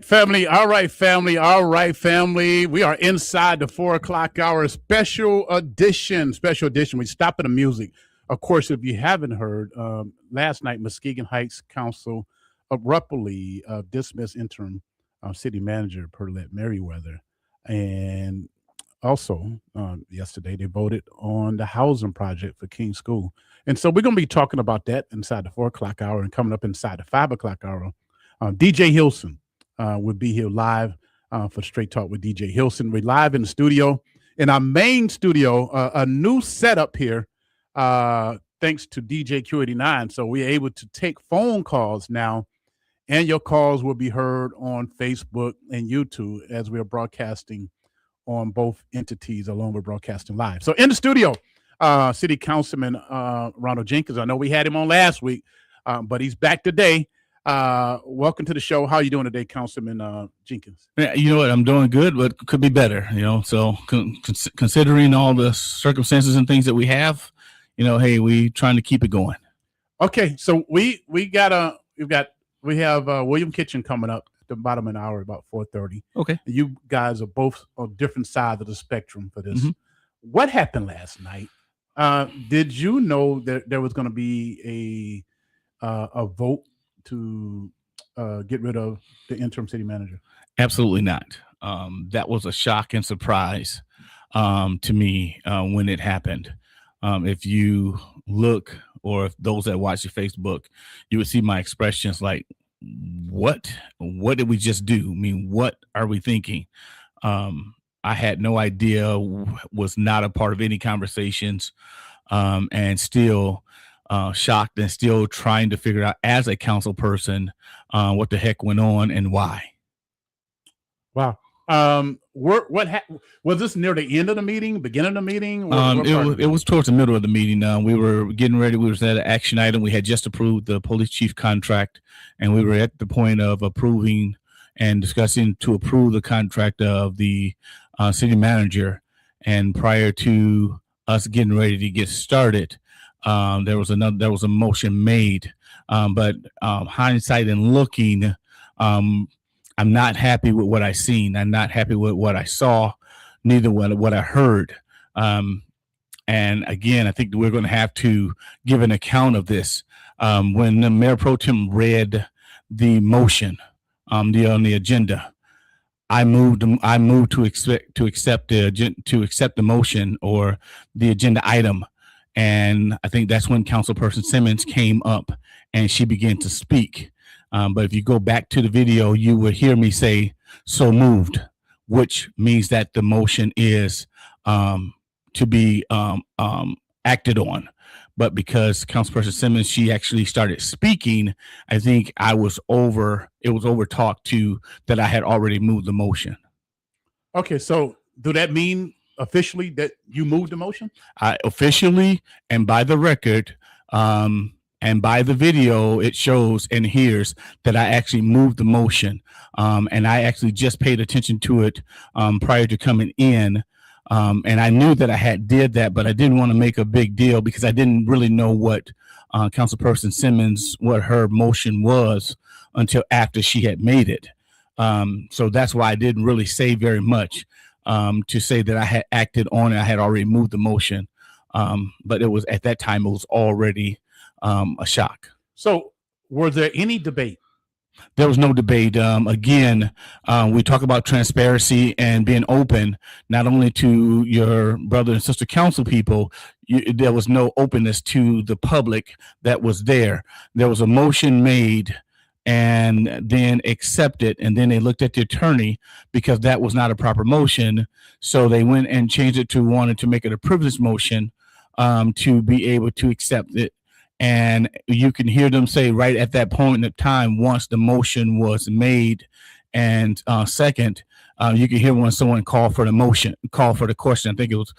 Family. All right, family. We are inside the 4:00 hour special edition. We stop at the music. Of course, if you haven't heard, last night, Muskegon Heights Council abruptly dismissed interim city manager Perlette Merriweather. And also, yesterday, they voted on the housing project for King School. And so we're going to be talking about that inside the 4:00 hour, and coming up inside the 5:00 hour. DJ Hilson will be here live for Straight Talk with DJ Hilson. We're live in the studio, in our main studio, a new setup here, thanks to DJ Q89. So we're able to take phone calls now, and your calls will be heard on Facebook and YouTube as we are broadcasting on both entities along with broadcasting live. So in the studio, City Councilman Ronald Jenkins. I know we had him on last week, but he's back today. Welcome to the show. How are you doing today, Councilman Jenkins? Yeah, you know what? I'm doing good, but could be better. So considering all the circumstances and things that we have, hey, we trying to keep it going. Okay, so we have William Kitchen coming up at the bottom of an hour, about 4:30. Okay, you guys are both on different sides of the spectrum for this. Mm-hmm. What happened last night? Did you know that there was going to be a vote to get rid of the interim city manager? Absolutely not. That was a shock and surprise to me when it happened. If you look, or if those that watch your Facebook, you would see my expressions like, what did we just do? I mean, what are we thinking? I had no idea, was not a part of any conversations, and still shocked and still trying to figure out as a council person what the heck went on and why. Wow. Was this near the end of the meeting, beginning of the meeting? It was towards the middle of the meeting. We were getting ready. We was at an action item. We had just approved the police chief contract, and we were at the point of approving and discussing to approve the contract of the city manager. And prior to us getting ready to get started, there was a motion made, but hindsight and looking, I'm not happy with what I seen. I'm not happy with what I saw, neither what I heard. And again, I think we're going to have to give an account of this. When the Mayor Pro Tem read the motion on the agenda, I moved to accept the motion or the agenda item. And I think that's when Councilperson Simmons came up and she began to speak. But if you go back to the video, you would hear me say, "So moved," which means that the motion is to be acted on. But because Councilperson Simmons, she actually started speaking, I think it was over talked to that I had already moved the motion. Okay, so do that mean officially that you moved the motion? Officially, and by the record, and by the video, it shows and hears that I actually moved the motion. And I actually just paid attention to it prior to coming in. And I knew that I did that, but I didn't want to make a big deal because I didn't really know what Councilperson Simmons, what her motion was until after she had made it. So that's why I didn't really say very much to say that I had acted on it. I had already moved the motion. But it was at that time, it was already a shock. So was there any debate? There was no debate. Again, we talk about transparency and being open, not only to your brother and sister council people. There was no openness to the public that was there. There was a motion made and then accepted, and then they looked at the attorney because that was not a proper motion. So they went and changed it to wanted to make it a privilege motion to be able to accept it. And you can hear them say right at that point in time, once the motion was made, and second, you can hear when someone called for the question. I think it was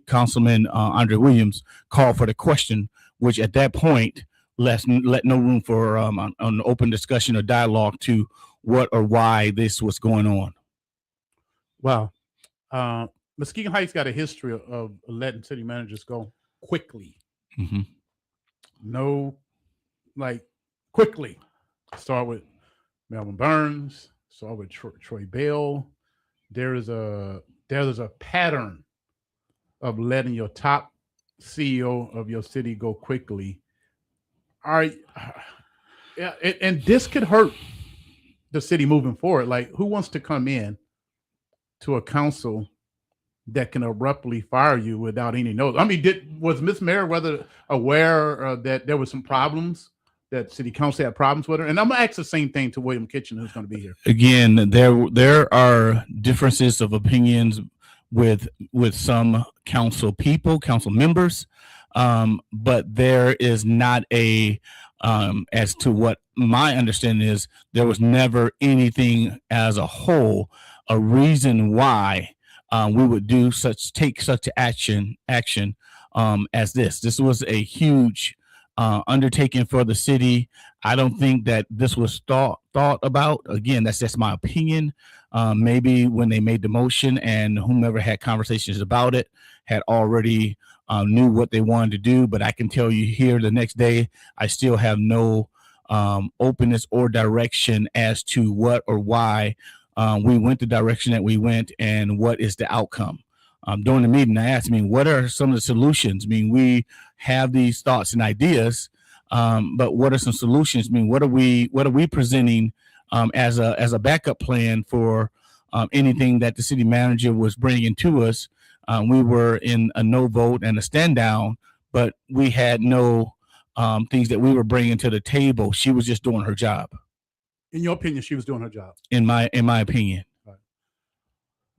Councilman Andre Williams called for the question, which at that point let no room for an open discussion or dialogue to what or why this was going on. Wow. Muskegon Heights got a history of letting city managers go. quickly. Mhm. No, like quickly. Start with Melvin Burns. Start with Troy Bell. There is a pattern of letting your top CEO of your city go quickly. All right, yeah, and this could hurt the city moving forward. Like, who wants to come in to a council that can abruptly fire you without any notice? I mean, was Miss Meriwether aware that there were some problems, that city council had problems with her? And I'm gonna ask the same thing to William Kitchen, who's going to be here. Again, there are differences of opinions with some council members, but there is not a as to what my understanding is, there was never anything as a whole, a reason why we would take such action as this. This was a huge undertaking for the city. I don't think that this was thought about. Again, that's just my opinion. Maybe when they made the motion and whomever had conversations about it had already knew what they wanted to do. But I can tell you here the next day, I still have no openness or direction as to what or why we went the direction that we went and what is the outcome. During the meeting, I asked, what are some of the solutions? We have these thoughts and ideas, but what are some solutions? What are we presenting as a backup plan for anything that the city manager was bringing to us? We were in a no vote and a stand down, but we had no things that we were bringing to the table. She was just doing her job. In your opinion, she was doing her job. In my opinion. Right.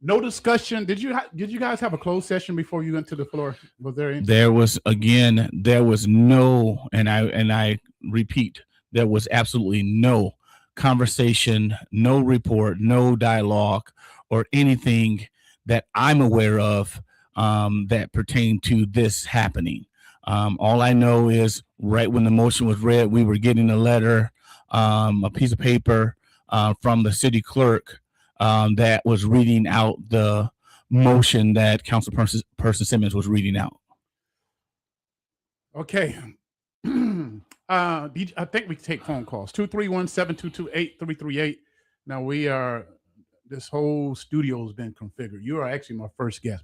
No discussion. Did you guys have a closed session before you went to the floor? Was there any? There was no, and I repeat, there was absolutely no conversation, no report, no dialogue, or anything that I'm aware of that pertained to this happening. All I know is right when the motion was read, we were getting a letter, a piece of paper from the city clerk that was reading out the motion that Councilperson Simmons was reading out. Okay. I think we can take phone calls. 231-722-8338. Now this whole studio has been configured. You are actually my first guest.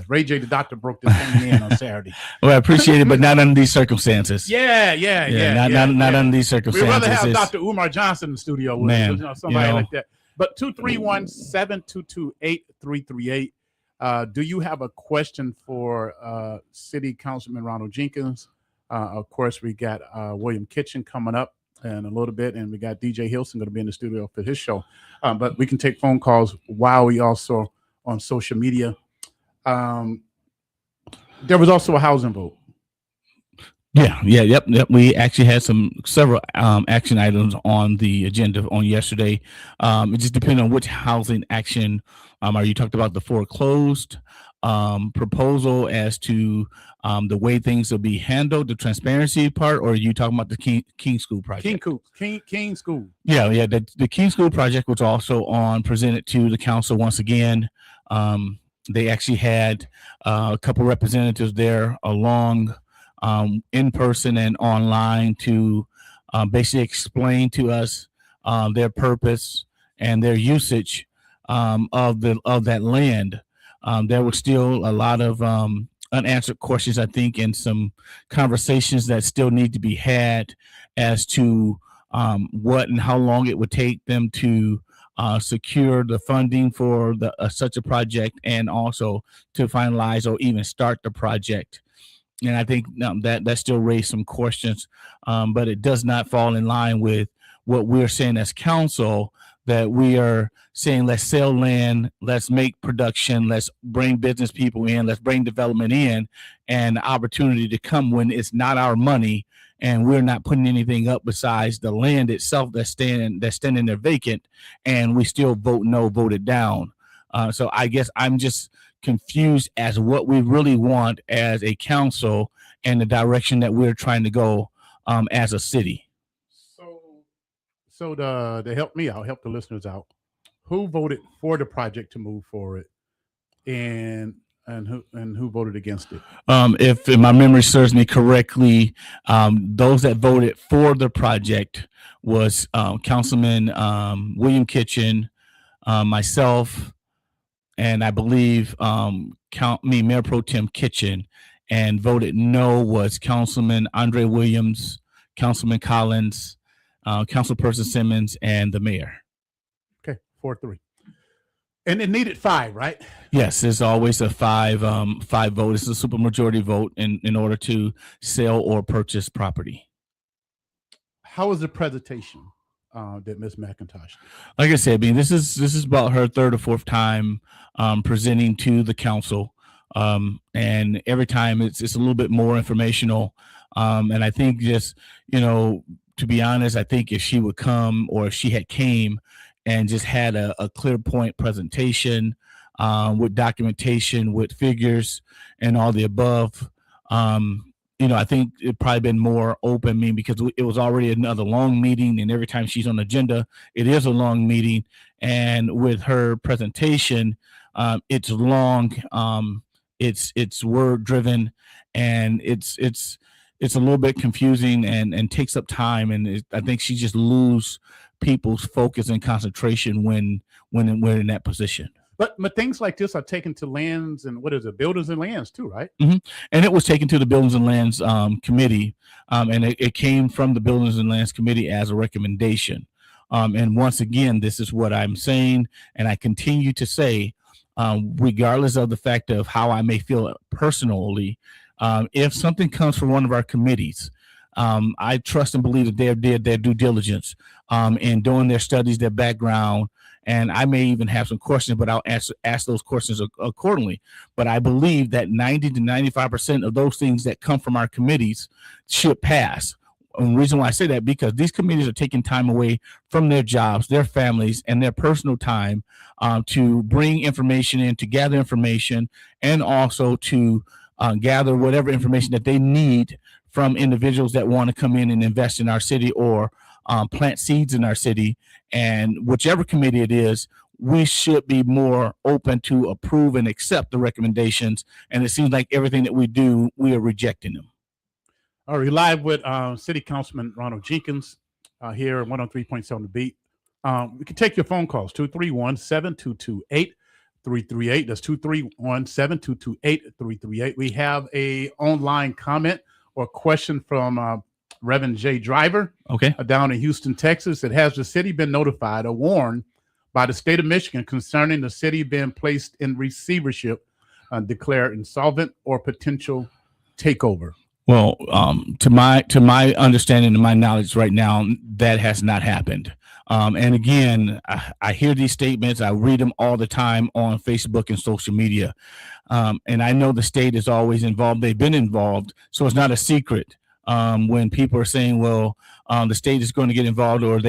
Ray J, the doctor, broke this thing in on Saturday. Well, I appreciate it, but not under these circumstances. Yeah. Not under these circumstances. We'd rather have Dr. Umar Johnson in the studio with us, somebody like that. But 231-722-8338. Do you have a question for City Councilman Ronald Jenkins? Of course, we got William Kitchen coming up in a little bit, and we got DJ Hilson going to be in the studio for his show. But we can take phone calls while we also on social media. There was also a housing vote. Yep. We actually had several action items on the agenda on yesterday. It just depends on which housing action. Are you talking about the foreclosed proposal as to the way things will be handled, the transparency part, or are you talking about the King School project? King School. Yeah. The King School project was also presented to the council once again. They actually had a couple representatives there along in person and online to basically explain to us their purpose and their usage of that land. There were still a lot of unanswered questions, I think, and some conversations that still need to be had as to what and how long it would take them to secure the funding for such a project, and also to finalize or even start the project. And I think that still raised some questions, but it does not fall in line with what we're saying as council, that we are saying, let's sell land, let's make production, let's bring business people in, let's bring development in, and the opportunity to come when it's not our money and we're not putting anything up besides the land itself that's standing there vacant, and we still vote it down. So I guess I'm just confused as what we really want as a council and the direction that we're trying to go as a city. So to help me out, help the listeners out, who voted for the project to move forward, and And who voted against it? If my memory serves me correctly, those that voted for the project was Councilman William Kitchen, myself, and I believe Mayor Pro Tem Kitchen, and voted no was Councilman Andre Williams, Councilman Collins, Councilperson Simmons, and the mayor. Okay, 4-3. And it needed 5, right? Yes, there's always a 5 vote. It's a supermajority vote in order to sell or purchase property. How was the presentation that Ms. McIntosh did? Like I said, I mean, this is about her 3rd or 4th time presenting to the council, and every time it's a little bit more informational. And I think just, to be honest, I think if she would come, or if she had came and just had a clear point presentation with documentation, with figures and all the above, I think it probably been more open. I mean, because it was already another long meeting, and every time she's on the agenda, it is a long meeting. And with her presentation, it's long, it's word driven, and it's a little bit confusing and takes up time. And I think she just lose people's focus and concentration when we're in that position. But things like this are taken to lands and buildings and lands too, right? Mm-hmm. And it was taken to the Buildings and Lands Committee, and it came from the Buildings and Lands Committee as a recommendation. And once again, this is what I'm saying, and I continue to say, regardless of the fact of how I may feel personally, if something comes from one of our committees, I trust and believe that they did their due diligence in doing their studies, their background, and I may even have some questions, but I'll ask those questions accordingly. But I believe that 90 to 95% of those things that come from our committees should pass. And the reason why I say that, because these committees are taking time away from their jobs, their families, and their personal time to bring information in, to gather information, and also to gather whatever information that they need from individuals that want to come in and invest in our city, or plant seeds in our city. And whichever committee it is, we should be more open to approve and accept the recommendations. And it seems like everything that we do, we are rejecting them. All right, live with City Councilman Ronald Jenkins here at 103.7 The Beat. We can take your phone calls, 231-7228-338. That's 231-7228-338. We have a online comment or question from Reverend J. Driver, down in Houston, Texas. It has the city been notified or warned by the state of Michigan concerning the city being placed in receivership, declared insolvent, or potential takeover? Well, to my understanding and my knowledge right now, that has not happened. And again, I hear these statements. I read them all the time on Facebook and social media. And I know the state is always involved. They've been involved. So it's not a secret when people are saying, well, the state is going to get involved, or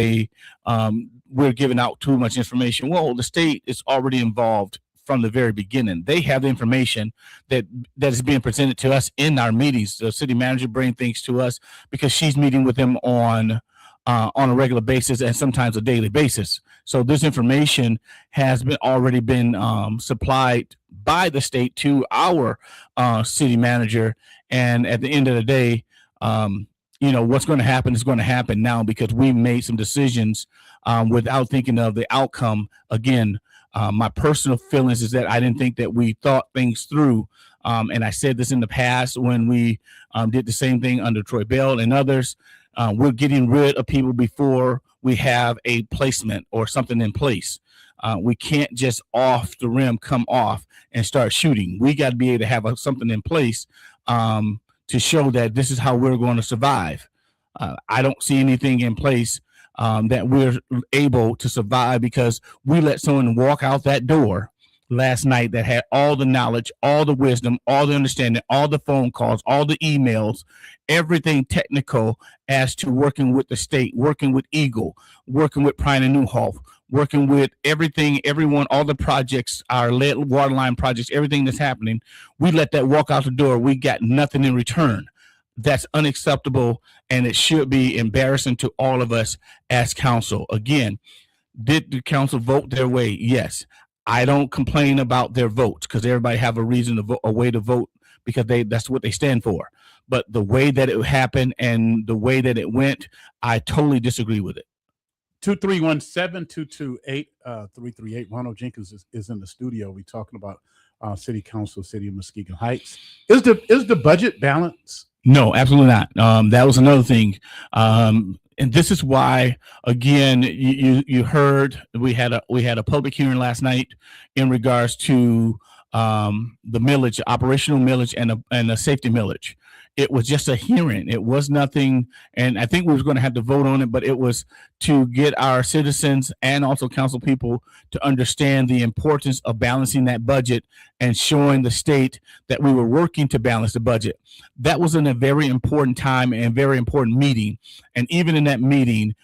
we're giving out too much information. Well, the state is already involved from the very beginning. They have the information that is being presented to us in our meetings. The city manager brings things to us because she's meeting with them on a regular basis, and sometimes a daily basis. So this information has already been supplied by the state to our city manager. And at the end of the day, what's going to happen is going to happen now, because we made some decisions without thinking of the outcome. Again, my personal feelings is that I didn't think that we thought things through. And I said this in the past when we did the same thing under Troy Bell and others. We're getting rid of people before we have a placement or something in place. We can't just off the rim come off and start shooting. We got to be able to have something in place to show that this is how we're going to survive. I don't see anything in place that we're able to survive, because we let someone walk out that door last night that had all the knowledge, all the wisdom, all the understanding, all the phone calls, all the emails, everything technical as to working with the state, working with Eagle, working with Prine and Newhoff, working with everything, everyone, all the projects, our lead water line projects, everything that's happening. We let that walk out the door. We got nothing in return. That's unacceptable, and it should be embarrassing to all of us as council. Again, did the council vote their way? Yes. I don't complain about their votes because everybody have a reason to vote, a way to vote, because that's what they stand for. But the way that it happened and the way that it went, I totally disagree with it. 231-722-8338. Ronald Jenkins is in the studio. We're talking about City Council, City of Muskegon Heights. Is the budget balanced? No, absolutely not. That was another thing. And this is why, again, you heard we had a public hearing last night in regards to the millage, operational millage, and a safety millage. It was just a hearing. It was nothing, and I think we was going to have to vote on it, but it was to get our citizens and also council people to understand the importance of balancing that budget and showing the state that we were working to balance the budget. That was in a very important time and very important meeting. And even in that meeting,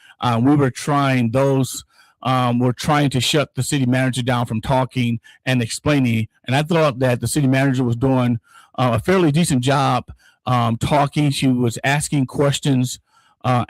we were trying to shut the city manager down from talking and explaining. And I thought that the city manager was doing a fairly decent job talking. She was asking questions of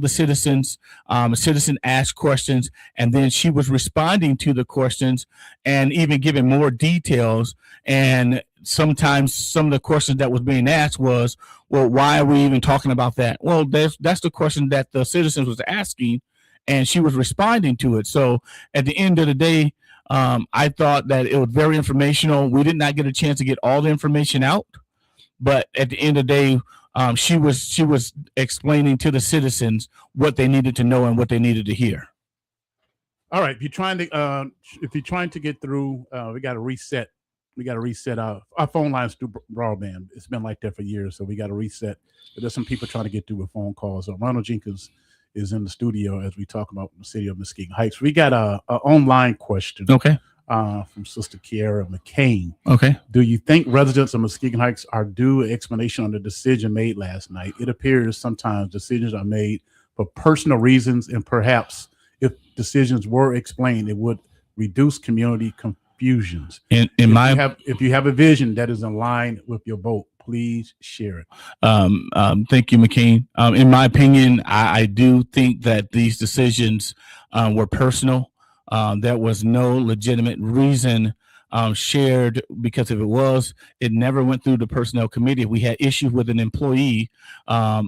the citizens. A citizen asked questions, and then she was responding to the questions and even giving more details. And sometimes some of the questions that was being asked was, well, why are we even talking about that? Well, that's the question that the citizens was asking, and she was responding to it. So at the end of the day, I thought that it was very informational. We did not get a chance to get all the information out, but at the end of the day, she was explaining to the citizens what they needed to know and what they needed to hear. All right. If you're trying to get through, we got to reset. We got to reset our phone lines through broadband. It's been like that for years, so we got to reset. But there's some people trying to get through with phone calls. So Ronald Jenkins is in the studio as we talk about the city of Muskegon Heights. We got a online question. Okay. From Sister Kiara McCain. Okay. Do you think residents of Muskegon Heights are due an explanation on the decision made last night? It appears sometimes decisions are made for personal reasons, and perhaps if decisions were explained, it would reduce community confusions. If you have a vision that is in line with your vote, please share it. Thank you, McCain. In my opinion, I do think that these decisions were personal. There was no legitimate reason shared, because if it was, it never went through the personnel committee. If we had issues with an employee,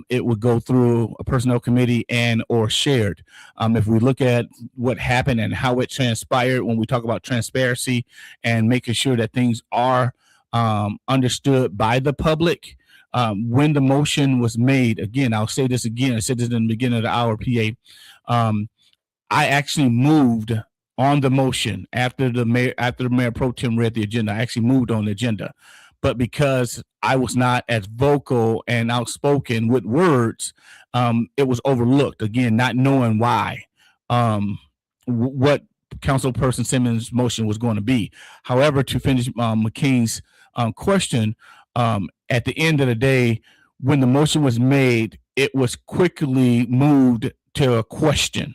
it would go through a personnel committee and or shared. If we look at what happened and how it transpired, when we talk about transparency and making sure that things are understood by the public, when the motion was made, again, I'll say this again, I said this in the beginning of the hour, PA, I actually moved on the motion after the mayor pro tem read the agenda. I actually moved on the agenda, but because I was not as vocal and outspoken with words, it was overlooked. Again, not knowing why, what Councilperson Simmons' motion was going to be. However, to finish McCain's question, at the end of the day, when the motion was made, it was quickly moved to a question.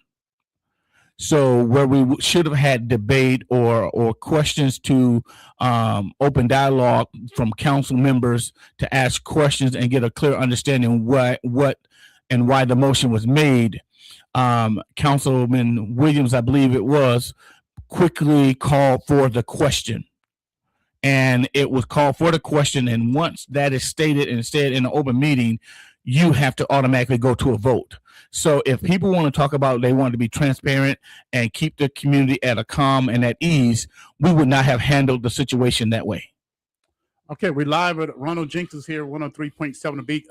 So where we should have had debate or questions to open dialogue from council members to ask questions and get a clear understanding what and why the motion was made, Councilman Williams, I believe it was, quickly called for the question. And it was called for the question. And once that is stated and said in an open meeting, you have to automatically go to a vote. So if people want to talk about, they want to be transparent and keep the community at a calm and at ease, we would not have handled the situation that way. Okay, we're live with Ronald Jenkins here, 103.7 The Beat.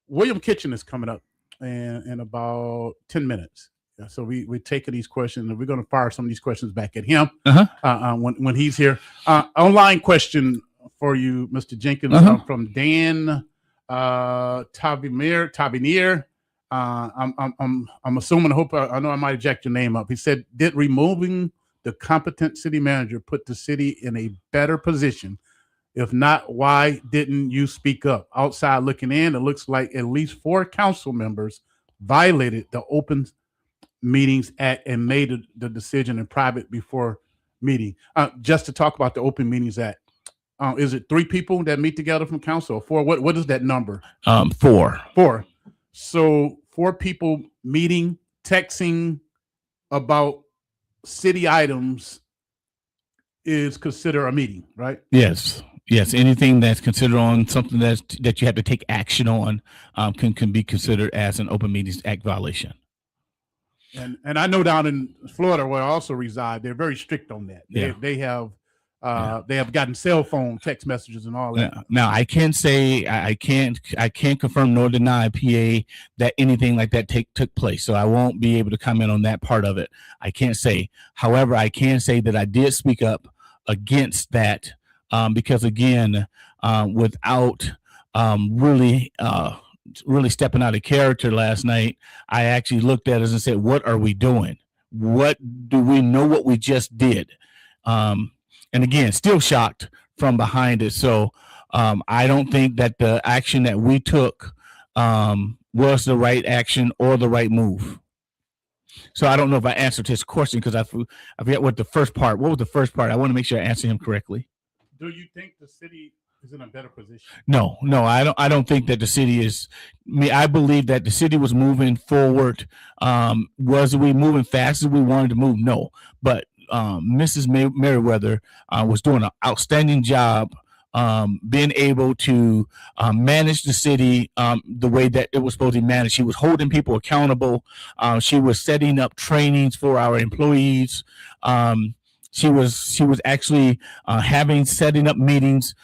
William Kitchen is coming up in about 10 minutes. So we're taking these questions, and we're going to fire some of these questions back at him when he's here. Online question for you, Mr. Jenkins, from Dan Tavernier. I'm assuming, I hope I know I might jack your name up. He said, did removing the competent city manager put the city in a better position? If not, why didn't you speak up? Outside looking in, it looks like at least 4 council members violated the Open Meetings Act and made the decision in private before meeting. Just to talk about the Open Meetings Act, is it 3 people that meet together from council, or 4? What is that number? 4. 4. So 4 people meeting, texting about city items is considered a meeting, right? Yes. Yes. Anything that's considered on something that you have to take action on can be considered as an Open Meetings Act violation. And I know down in Florida where I also reside, they're very strict on that. They have gotten cell phone text messages and all that. Now I can't say I can't confirm nor deny PA that anything like that took place. So I won't be able to comment on that part of it. I can't say. However, I can say that I did speak up against that because again, without really stepping out of character last night, I actually looked at us and said, what are we doing? What do we know what we just did? And again, still shocked from behind it. So I don't think that the action that we took was the right action or the right move. So I don't know if I answered his question because I forget what was the first part. I want to make sure I answer him correctly. Do you think the city is in a better position? No, I don't think that the city is. I believe that the city was moving forward. Was we moving fast as we wanted to move? No, but Mrs. Merriweather was doing an outstanding job being able to manage the city the way that it was supposed to be managed. She was holding people accountable. She was setting up trainings for our employees. She was actually setting up meetings.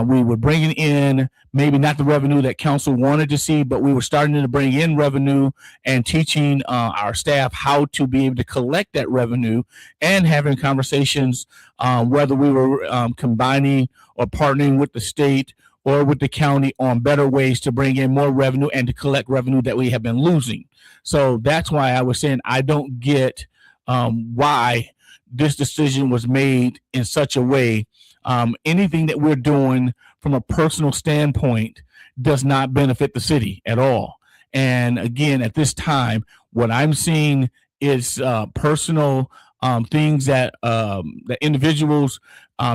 We were bringing in maybe not the revenue that council wanted to see, but we were starting to bring in revenue and teaching our staff how to be able to collect that revenue and having conversations whether we were combining or partnering with the state or with the county on better ways to bring in more revenue and to collect revenue that we have been losing. So that's why I was saying I don't get why this decision was made in such a way. Anything that we're doing from a personal standpoint does not benefit the city at all. And again, at this time, what I'm seeing is personal things that individuals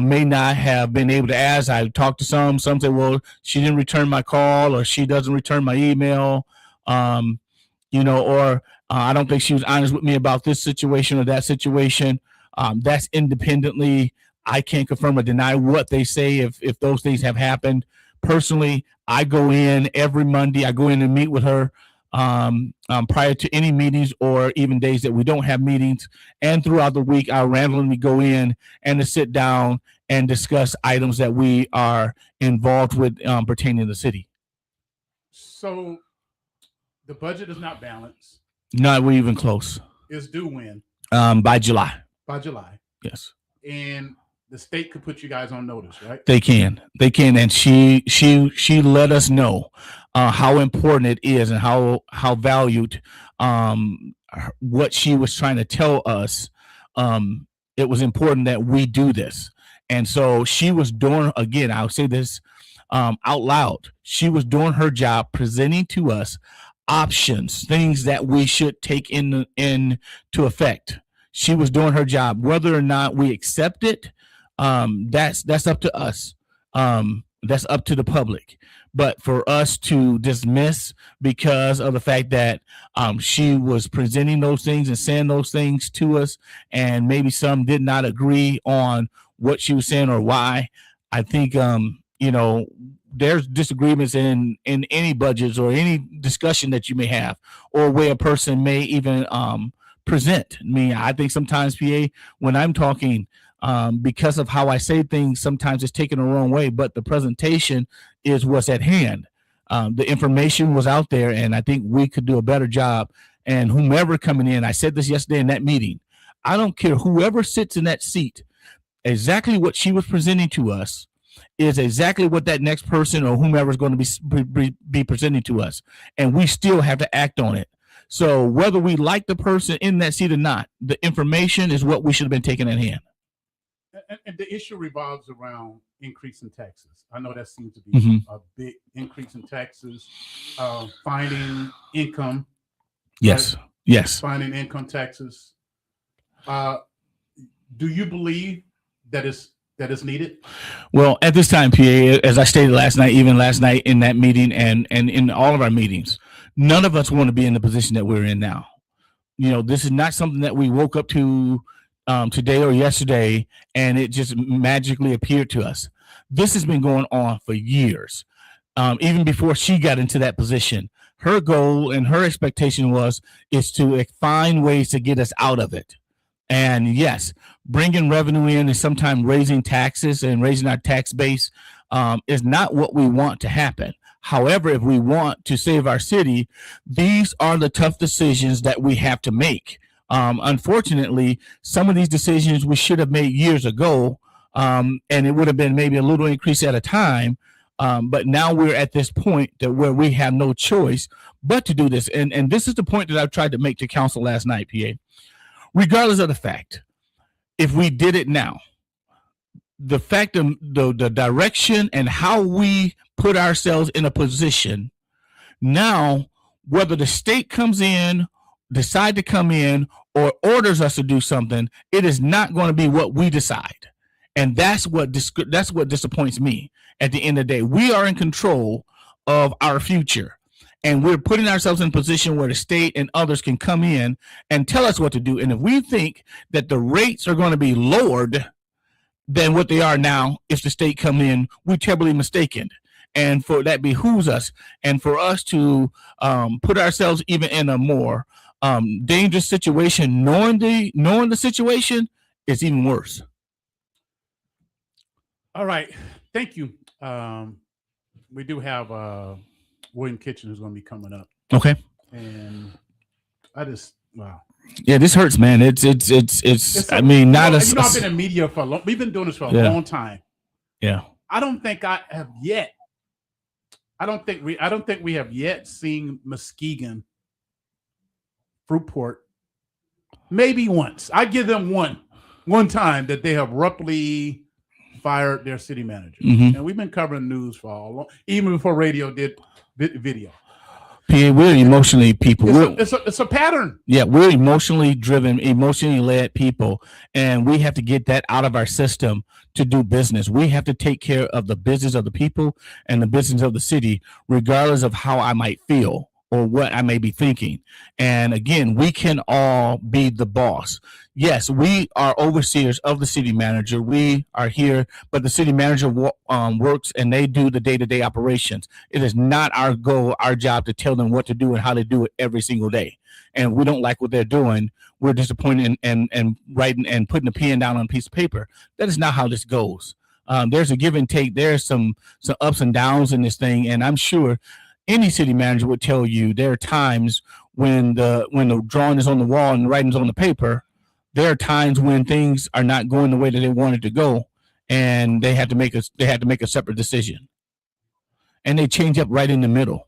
may not have been able to ask. I talked to some say, well, she didn't return my call or she doesn't return my email, or I don't think she was honest with me about this situation or that situation. That's independently. I can't confirm or deny what they say if those things have happened. Personally, I go in every Monday. I go in and meet with her prior to any meetings or even days that we don't have meetings. And throughout the week, I'll randomly go in and to sit down and discuss items that we are involved with pertaining to the city. So the budget is not balanced. Not even close. It's due when? By July. By July. Yes. And the state could put you guys on notice, right? They can, and she let us know how important it is and how valued what she was trying to tell us. It was important that we do this, and so she was doing. Again, I'll say this out loud. She was doing her job, presenting to us options, things that we should take into effect. She was doing her job. Whether or not we accept it, that's up to us. That's up to the public. But for us to dismiss because of the fact that she was presenting those things and saying those things to us, and maybe some did not agree on what she was saying or why, I think there's disagreements in any budgets or any discussion that you may have, or where a person may even present. I think sometimes, PA, when I'm talking, because of how I say things, sometimes it's taken the wrong way, but the presentation is what's at hand. The information was out there, and I think we could do a better job. And whomever coming in, I said this yesterday in that meeting, I don't care whoever sits in that seat, exactly what she was presenting to us is exactly what that next person or whomever is going to be presenting to us. And we still have to act on it. So whether we like the person in that seat or not, the information is what we should have been taking at hand. And the issue revolves around increase in taxes. I know that seems to be a big increase in taxes, finding income. Yes. Right? Yes. Finding income taxes. Do you believe that is needed? Well, at this time, PA, as I stated last night in that meeting and in all of our meetings, none of us want to be in the position that we're in now. This is not something that we woke up to today or yesterday, and it just magically appeared to us. This has been going on for years. Even before she got into that position, her goal and her expectation is to find ways to get us out of it. And yes, bringing revenue in and sometimes raising taxes and raising our tax base is not what we want to happen. However, if we want to save our city, these are the tough decisions that we have to make. Unfortunately, some of these decisions we should have made years ago, and it would have been maybe a little increase at a time. But now we're at this point where we have no choice but to do this. And this is the point that I tried to make to council last night, PA. Regardless of the fact, if we did it now, the fact of the direction and how we put ourselves in a position now, whether the state comes in, decide to come in, or orders us to do something, it is not going to be what we decide. And that's what disappoints me. At the end of the day, we are in control of our future, and we're putting ourselves in a position where the state and others can come in and tell us what to do. And if we think that the rates are going to be lowered than what they are now, if the state come in, we're terribly mistaken. And for that behooves us, and for us to put ourselves even in a more dangerous situation, knowing the situation, is even worse. All right, thank you. We do have William Kitchen who's going to be coming up. Okay. And wow. Yeah, this hurts, man. It's I mean, not I've been in media for a long. We've been doing this for a long time. Yeah. I don't think I have yet. I don't think we have yet seen Muskegon, Fruitport. Maybe once. I give them one time that they have abruptly fired their city manager. Mm-hmm. And we've been covering news for all long, even before radio did video. PA, we're emotionally people. It's a pattern. Yeah, we're emotionally driven, emotionally led people, and we have to get that out of our system to do business. We have to take care of the business of the people and the business of the city, regardless of how I might feel or what I may be thinking. And again, we can all be the boss. Yes, we are overseers of the city manager. We are here, but the city manager works and they do the day-to-day operations. It is not our goal, our job to tell them what to do and how to do it every single day. And we don't like what they're doing. We're disappointed and writing and putting a pen down on a piece of paper. That is not how this goes. There's a give and take. There's some ups and downs in this thing, and I'm sure any city manager would tell you there are times when the drawing is on the wall and the writing's on the paper. There are times when things are not going the way that they wanted to go, and they had to make a separate decision, and they change up right in the middle.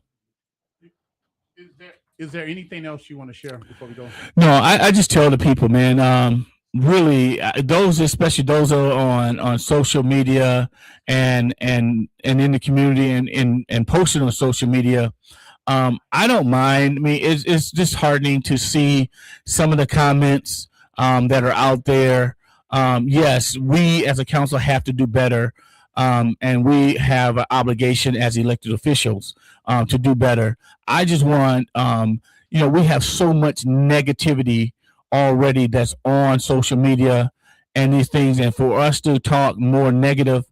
Is there anything else you want to share before we go? No, I just tell the people, man. Really, especially those who are on social media and in the community and posting on social media. I don't mind. I mean, it's disheartening to see some of the comments that are out there. Yes, we as a council have to do better, and we have an obligation as elected officials to do better. I just want, we have so much negativity already that's on social media and these things, and for us to talk more negative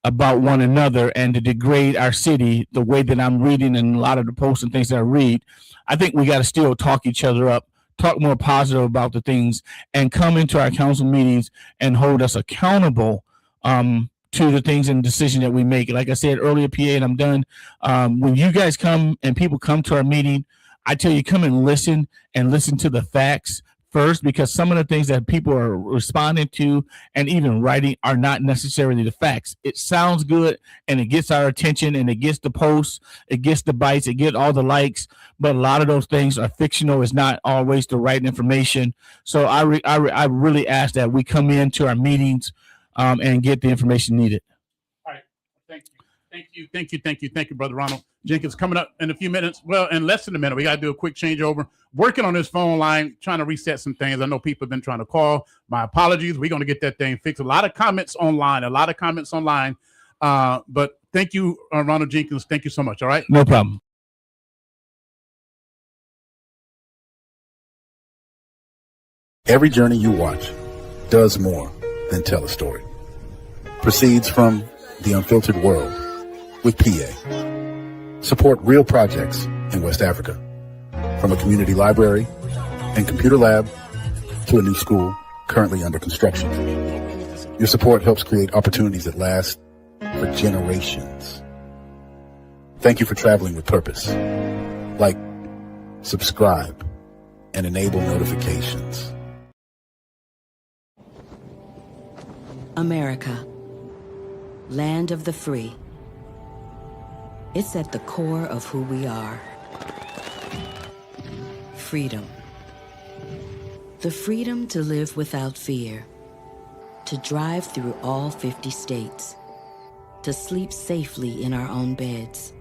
about one another and to degrade our city the way that I'm reading and a lot of the posts and things that I read, I think we got to still talk each other up, talk more positive about the things, and come into our council meetings and hold us accountable to the things and decisions that we make. Like I said earlier, PA, and I'm done. When you guys come and people come to our meeting, I tell you, come and listen to the facts first, because some of the things that people are responding to and even writing are not necessarily the facts. It sounds good and it gets our attention and it gets the posts, it gets the bites, it gets all the likes, but a lot of those things are fictional. It's not always the right information. So I really ask that we come into our meetings and get the information needed. All right. Thank you, Brother Ronald. Jenkins coming up in a few minutes. Well, in less than a minute, we got to do a quick changeover. Working on this phone line, trying to reset some things. I know people have been trying to call. My apologies. We're going to get that thing fixed. A lot of comments online. But thank you, Ronald Jenkins. Thank you so much. All right. No problem. Every journey you watch does more than tell a story. Proceeds from the unfiltered world with PA. Support real projects in West Africa, from a community library and computer lab to a new school currently under construction. Your support helps create opportunities that last for generations. Thank you for traveling with purpose. Like, subscribe, and enable notifications. America, land of the free. It's at the core of who we are. Freedom. The freedom to live without fear, to drive through all 50 states, to sleep safely in our own beds,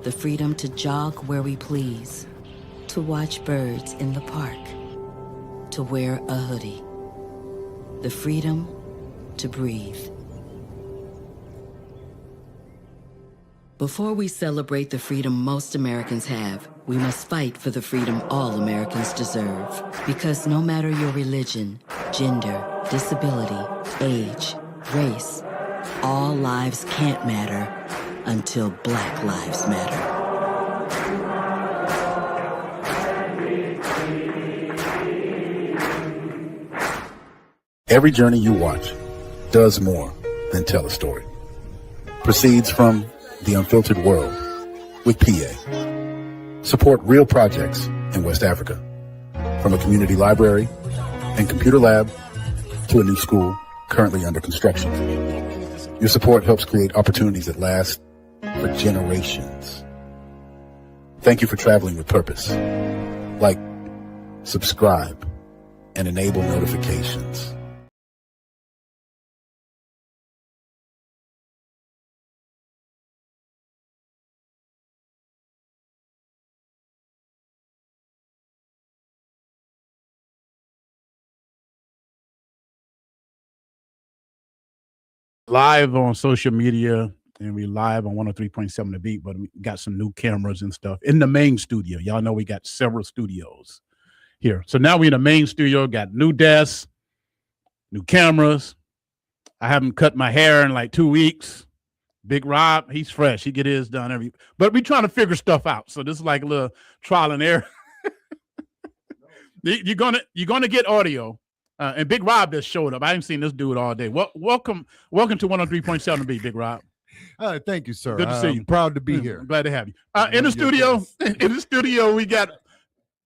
the freedom to jog where we please, to watch birds in the park, to wear a hoodie, the freedom to breathe. Before we celebrate the freedom most Americans have, we must fight for the freedom all Americans deserve. Because no matter your religion, gender, disability, age, race, all lives can't matter until Black lives matter. Every journey you watch does more than tell a story. Proceeds from the unfiltered world with PA. Support real projects in West Africa, from a community library and computer lab to a new school currently under construction. Your support helps create opportunities that last for generations. Thank you for traveling with purpose. Like, subscribe, and enable notifications. Live on social media, and we live on 103.7 The Beat, but we got some new cameras and stuff in the main studio. Y'all know we got several studios here. So now we in the main studio, got new desks, new cameras. I haven't cut my hair in like 2 weeks. Big Rob, he's fresh. He get his done but we trying to figure stuff out. So this is like a little trial and error. You're gonna get audio. And Big Rob just showed up. I haven't seen this dude all day. Welcome to 103.7 B, Big Rob. Thank you, sir. Good to see you. Proud to be here. I'm glad to have you. In the studio, we got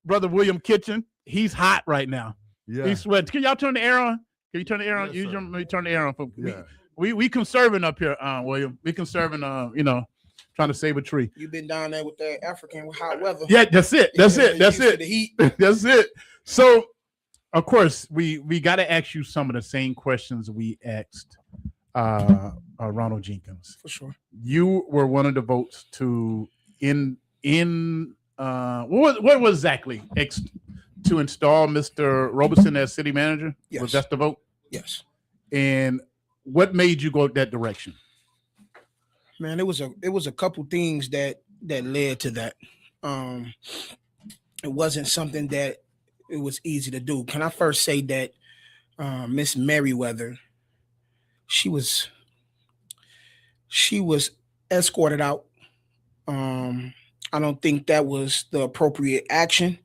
Brother William Kitchen. He's hot right now. Yeah. He's sweating. Can y'all turn the air on? Can you turn the air on? Yes, Let me turn the air on. Yeah. We conserving up here, William. We conserving, trying to save a tree. You've been down there with that African hot weather. Yeah, that's it. That's it. The heat. That's it. So, of course, we got to ask you some of the same questions we asked Ronald Jenkins. For sure. You were one of the votes to what was exactly to install Mr. Robeson as city manager? Yes. Was that the vote? Yes. And what made you go that direction? Man, it was a couple things that led to that. It wasn't something that it was easy to do. Can I first say that Miss Merriweather, she was escorted out. I don't think that was the appropriate action,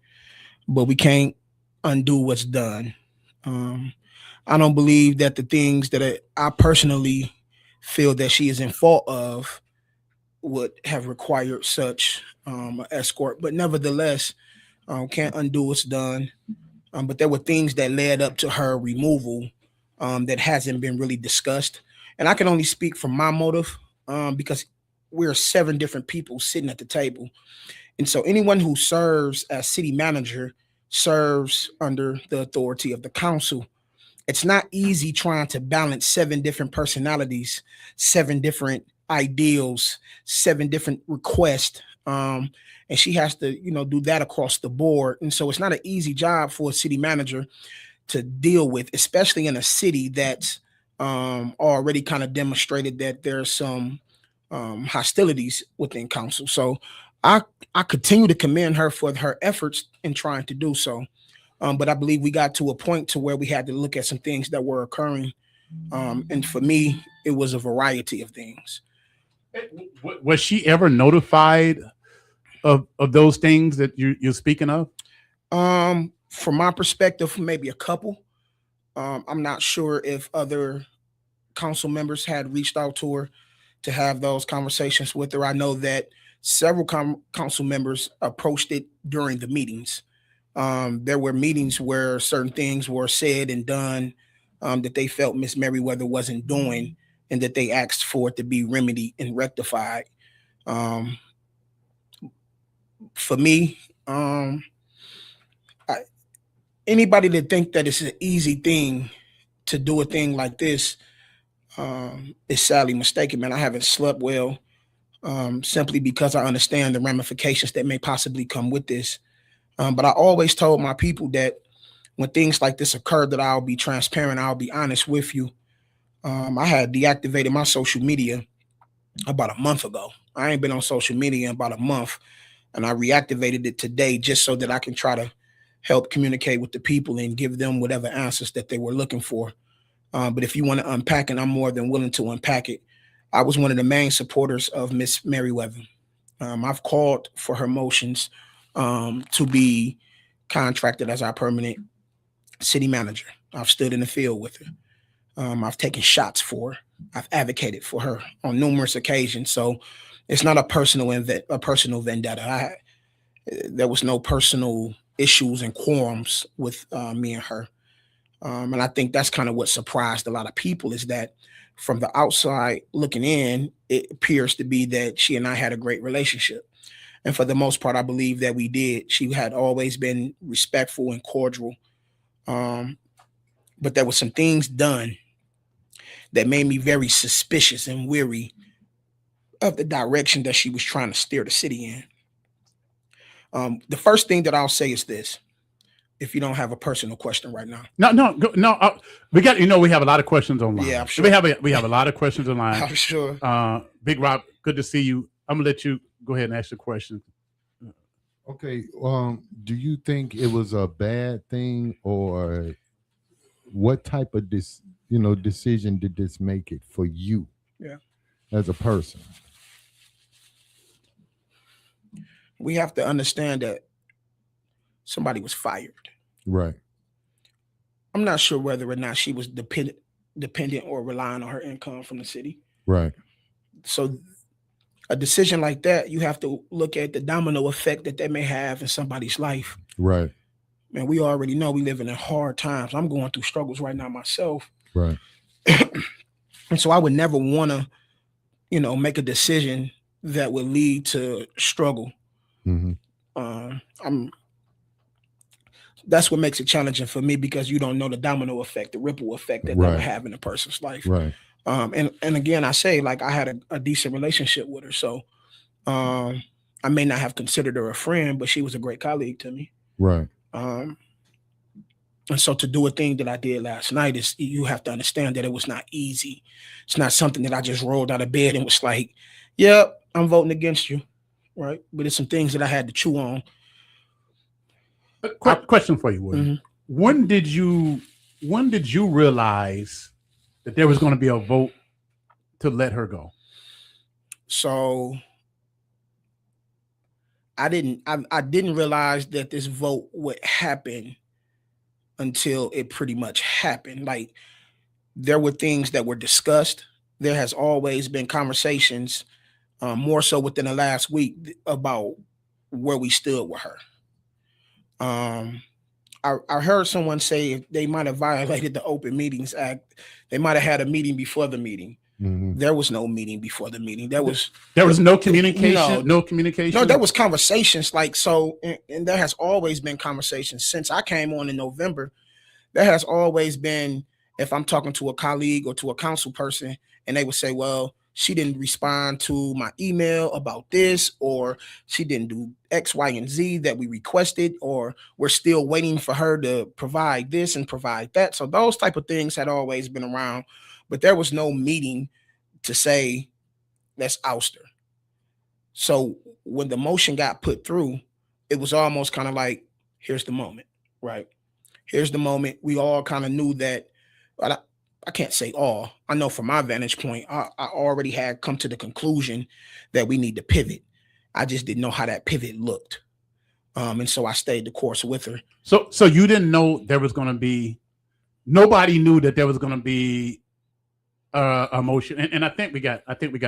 but we can't undo what's done. I don't believe that the things that I personally feel that she is in fault of would have required such an escort, but nevertheless, can't undo what's done. But there were things that led up to her removal that hasn't been really discussed. And I can only speak from my motive because we're 7 different people sitting at the table. And so anyone who serves as city manager serves under the authority of the council. It's not easy trying to balance 7 different personalities, 7 different ideals, 7 different requests. And she has to, do that across the board. And so it's not an easy job for a city manager to deal with, especially in a city that's already kind of demonstrated that there's some hostilities within council. So I continue to commend her for her efforts in trying to do so. But I believe we got to a point to where we had to look at some things that were occurring. And for me, it was a variety of things. Was she ever notified of those things that you're speaking of? From my perspective, maybe a couple. I'm not sure if other council members had reached out to her to have those conversations with her. I know that several council members approached it during the meetings. There were meetings where certain things were said and done that they felt Miss Merriweather wasn't doing, and that they asked for it to be remedied and rectified. For me, anybody that think that it's an easy thing to do a thing like this is sadly mistaken, man. I haven't slept well simply because I understand the ramifications that may possibly come with this. But I always told my people that when things like this occur, that I'll be transparent, I'll be honest with you. I had deactivated my social media about a month ago. I ain't been on social media in about a month, and I reactivated it today just so that I can try to help communicate with the people and give them whatever answers that they were looking for. But if you want to unpack it, I'm more than willing to unpack it. I was one of the main supporters of Miss Merriweather. I've called for her motions to be contracted as our permanent city manager. I've stood in the field with her. I've taken shots for her. I've advocated for her on numerous occasions. So it's not a personal vendetta. There was no personal issues and quorums with me and her. And I think that's kind of what surprised a lot of people, is that from the outside looking in, it appears to be that she and I had a great relationship. And for the most part, I believe that we did. She had always been respectful and cordial. But there were some things done that made me very suspicious and weary of the direction that she was trying to steer the city in. The first thing that I'll say is this: if you don't have a personal question right now. No. We got, we have a lot of questions online. Yeah, I'm sure. We have a lot of questions online. I'm sure. Big Rob, good to see you. I'm gonna let you go ahead and ask the question. Okay. Do you think it was a bad thing, or what type of decision did this make it for you? Yeah. As a person? We have to understand that somebody was fired. Right. I'm not sure whether or not she was dependent or relying on her income from the city. Right. So a decision like that, you have to look at the domino effect that may have in somebody's life. Right. And we already know we live in hard times. I'm going through struggles right now myself. Right. And so I would never want to, make a decision that would lead to struggle. Mm-hmm. That's what makes it challenging for me, because you don't know the domino effect, the ripple effect that will have in a person's life. Right. And again, I say, like, I had a decent relationship with her. So I may not have considered her a friend, but she was a great colleague to me. Right. And so to do a thing that I did last night, you have to understand that it was not easy. It's not something that I just rolled out of bed and was like, yep, I'm voting against you. Right. But it's some things that I had to chew on. Question for you, William. Mm-hmm. When did you realize that there was going to be a vote to let her go? So I didn't realize that this vote would happen until it pretty much happened. Like, there were things that were discussed. There has always been conversations, more so within the last week, about where we stood with her. I heard someone say if they might have violated the Open Meetings Act, they might have had a meeting before the meeting. Mm-hmm. There was no meeting before the meeting. There was no communication. No communication. No, there was conversations. And there has always been conversations since I came on in November. There has always been, if I'm talking to a colleague or to a council person, and they would say, well, she didn't respond to my email about this, or she didn't do X, Y, and Z that we requested, or we're still waiting for her to provide this and provide that. So those type of things had always been around, but there was no meeting to say, let's oust her. So when the motion got put through, it was almost kind of like, here's the moment, right? here's the moment. We all kind of knew that, but I can't say all. I know from my vantage point, I already had come to the conclusion that we need to pivot. I just didn't know how that pivot looked. And so I stayed the course with her. So you didn't know there was going to be, nobody knew that there was going to be a motion. And I think we got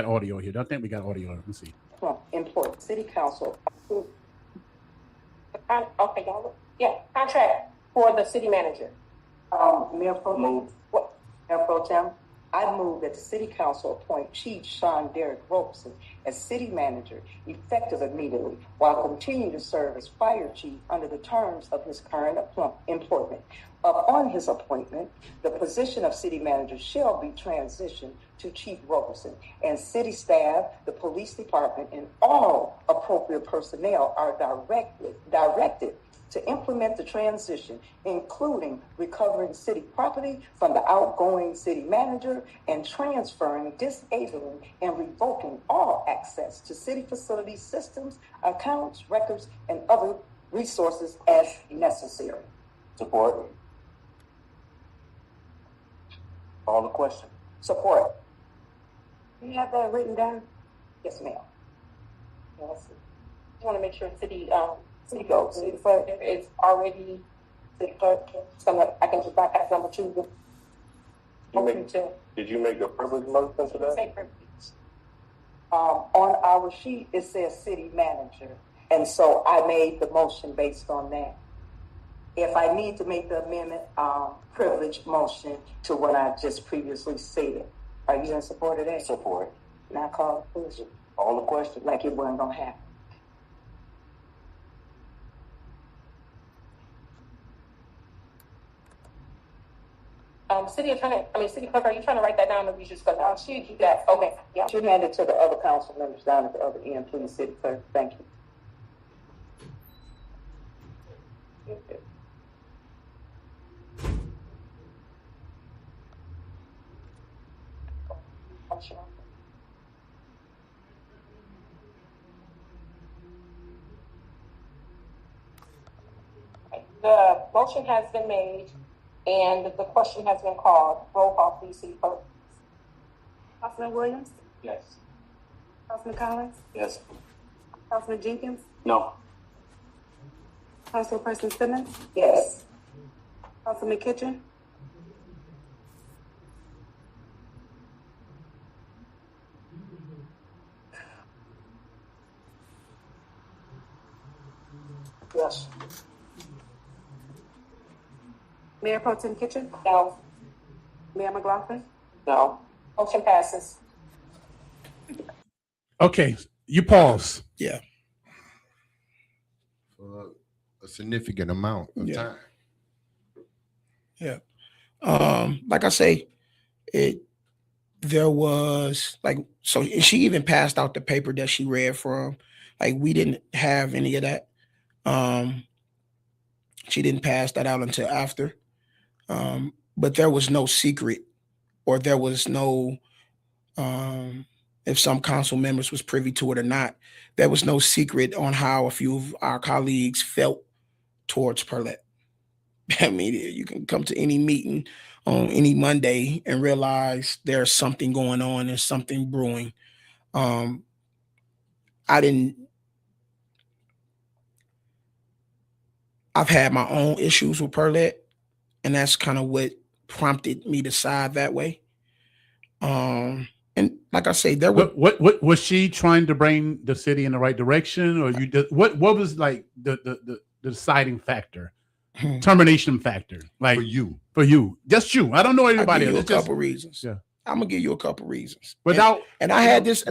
audio here. I think we got audio. Let me see. Important city council. Okay, y'all. Yeah, contract for the city manager. Mayor Pro Tem, I move that the city council appoint Chief Sean Derrick Robeson as city manager effective immediately, while continuing to serve as fire chief under the terms of his current employment. Upon his appointment, the position of city manager shall be transitioned to Chief Robeson, and city staff, the police department, and all appropriate personnel are directed to implement the transition, including recovering city property from the outgoing city manager and transferring, disabling, and revoking all access to city facilities, systems, accounts, records, and other resources as necessary. Support. Call the question. Support. Do you have that written down? Yes, ma'am. Yes. I want to make sure city clerk is already city clerk. So I can just bypass number 2. Did you make a privilege motion for that? Say privilege. On our sheet, it says city manager. And so I made the motion based on that. If I need to make the amendment, privilege motion to what I just previously stated. Are you in support of that? Support. Now call the question. All the question. Like it wasn't gonna happen. City clerk, are you trying to write that down, or we just gonna shoot you that? Okay, yeah. You hand it to the other council members down at the other end, please, city clerk. Thank you. The motion has been made and the question has been called. Roll call, please, city clerk. Councilman Williams? Yes. Councilman Collins? Yes. Councilman Jenkins? No. Councilperson Simmons? Yes. Councilman Kitchen? Yes. Mayor Pro Tem Kitchen? No. Mayor McLaughlin? No. Motion passes. Okay, you pause. Yeah. For a significant amount of time. Yeah. Like I say, there was like, so she even passed out the paper that she read from. Like, we didn't have any of that. She didn't pass that out until after. But there was no secret, or there was no, if some council members was privy to it or not, there was no secret on how a few of our colleagues felt towards Perlette. I mean, you can come to any meeting on any Monday and realize there's something going on, there's something brewing. I've had my own issues with Perlette, and that's kind of what prompted me to side that way. And like I say, there was what was she trying to bring the city in the right direction, or you just, what was like the deciding factor, termination factor, like for you, just you? I don't know anybody else. A couple reasons. Yeah, I'm gonna give you a couple reasons. Without and I had this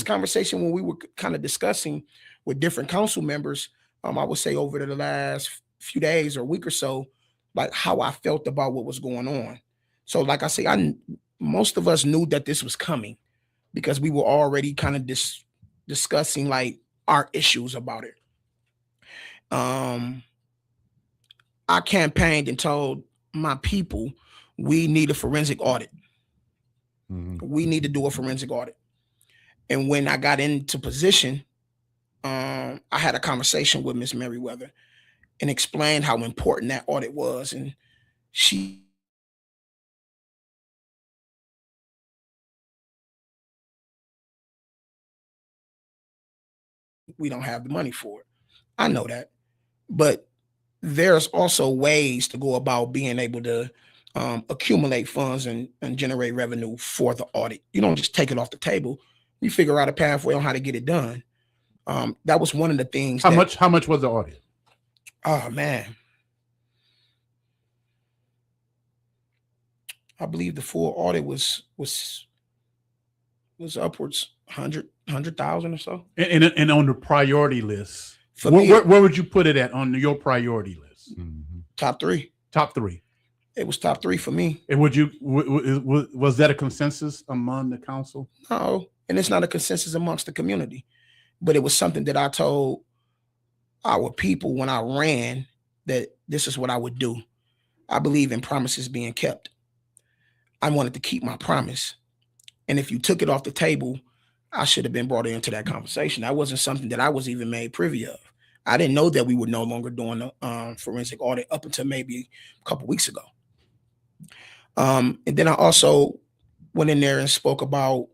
conversation when we were kind of discussing with different council members. I would say over the last few days or week or so, like how I felt about what was going on. So like I say, most of us knew that this was coming because we were already kind of discussing like our issues about it. I campaigned and told my people we need a forensic audit. We need to do a forensic audit. And when I got into position, I had a conversation with Ms. Merriweather, and explained how important that audit was. And we don't have the money for it. I know that. But there's also ways to go about being able to accumulate funds and generate revenue for the audit. You don't just take it off the table. We figure out a pathway on how to get it done. That was one of the things. How much was the audit? Oh man. I believe the full audit was upwards 100,000 or so. And on the priority list, For me, where would you put it at on your priority list? top three. Top three. It was top three for me. And was that a consensus among the council? No, and it's not a consensus amongst the community, but it was something that I told our people when I ran that this is what I would do. I believe in promises being kept. I wanted to keep my promise. And if you took it off the table, I should have been brought into that conversation. That wasn't something that I was even made privy of. I didn't know that we were no longer doing a forensic audit up until maybe a couple weeks ago. And then I also went in there and spoke about